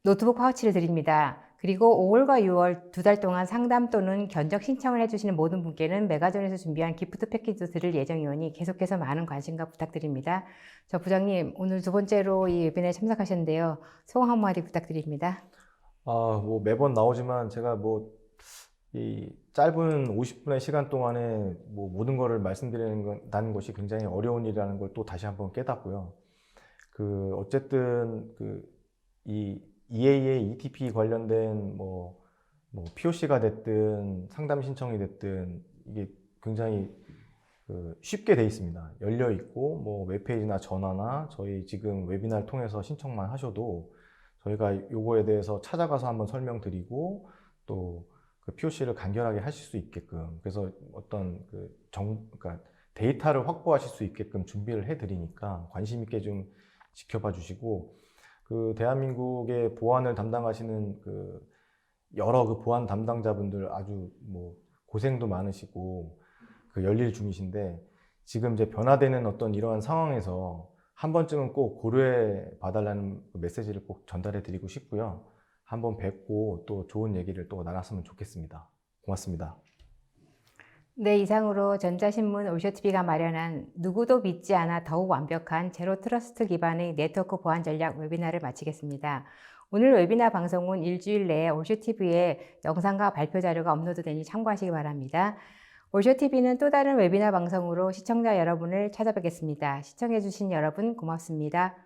Speaker 1: 노트북 파우치를 드립니다. 그리고 5월과 6월 2달 동안 상담 또는 견적 신청을 해주시는 모든 분께는 메가존에서 준비한 기프트 패키지도 드릴 예정이오니 계속해서 많은 관심과 부탁드립니다. 저 부장님, 오늘 두 번째로 이 웨비나에 참석하셨는데요. 소감 한마디 부탁드립니다.
Speaker 2: 뭐 매번 나오지만 제가 뭐 이 짧은 50분의 시간 동안에 뭐 모든 거를 말씀드리는 것이 굉장히 어려운 일이라는 걸 또 다시 한번 깨닫고요. 어쨌든 이 EAA, ETP 관련된 뭐 POC가 됐든 상담 신청이 됐든, 이게 굉장히 쉽게 돼 있습니다. 열려 있고 뭐 웹페이지나 전화나 저희 지금 웨비나를 통해서 신청만 하셔도 저희가 요거에 대해서 찾아가서 한번 설명드리고 또 그 POC를 간결하게 하실 수 있게끔 그래서 어떤 그러니까 데이터를 확보하실 수 있게끔 준비를 해드리니까 관심 있게 좀 지켜봐 주시고 그 대한민국의 보안을 담당하시는 여러 보안 담당자분들 아주 뭐 고생도 많으시고 열일 중이신데 지금 이제 변화되는 어떤 이러한 상황에서 한 번쯤은 꼭 고려해 봐달라는 메시지를 꼭 전달해 드리고 싶고요. 한번 뵙고 또 좋은 얘기를 또 나눴으면 좋겠습니다. 고맙습니다.
Speaker 1: 네, 이상으로 전자신문 오쇼TV가 마련한 누구도 믿지 않아 더욱 완벽한 제로 트러스트 기반의 네트워크 보안 전략 웨비나를 마치겠습니다. 오늘 웨비나 방송은 일주일 내에 오쇼TV에 영상과 발표 자료가 업로드되니 참고하시기 바랍니다. 오쇼TV는 또 다른 웨비나 방송으로 시청자 여러분을 찾아뵙겠습니다. 시청해주신 여러분 고맙습니다.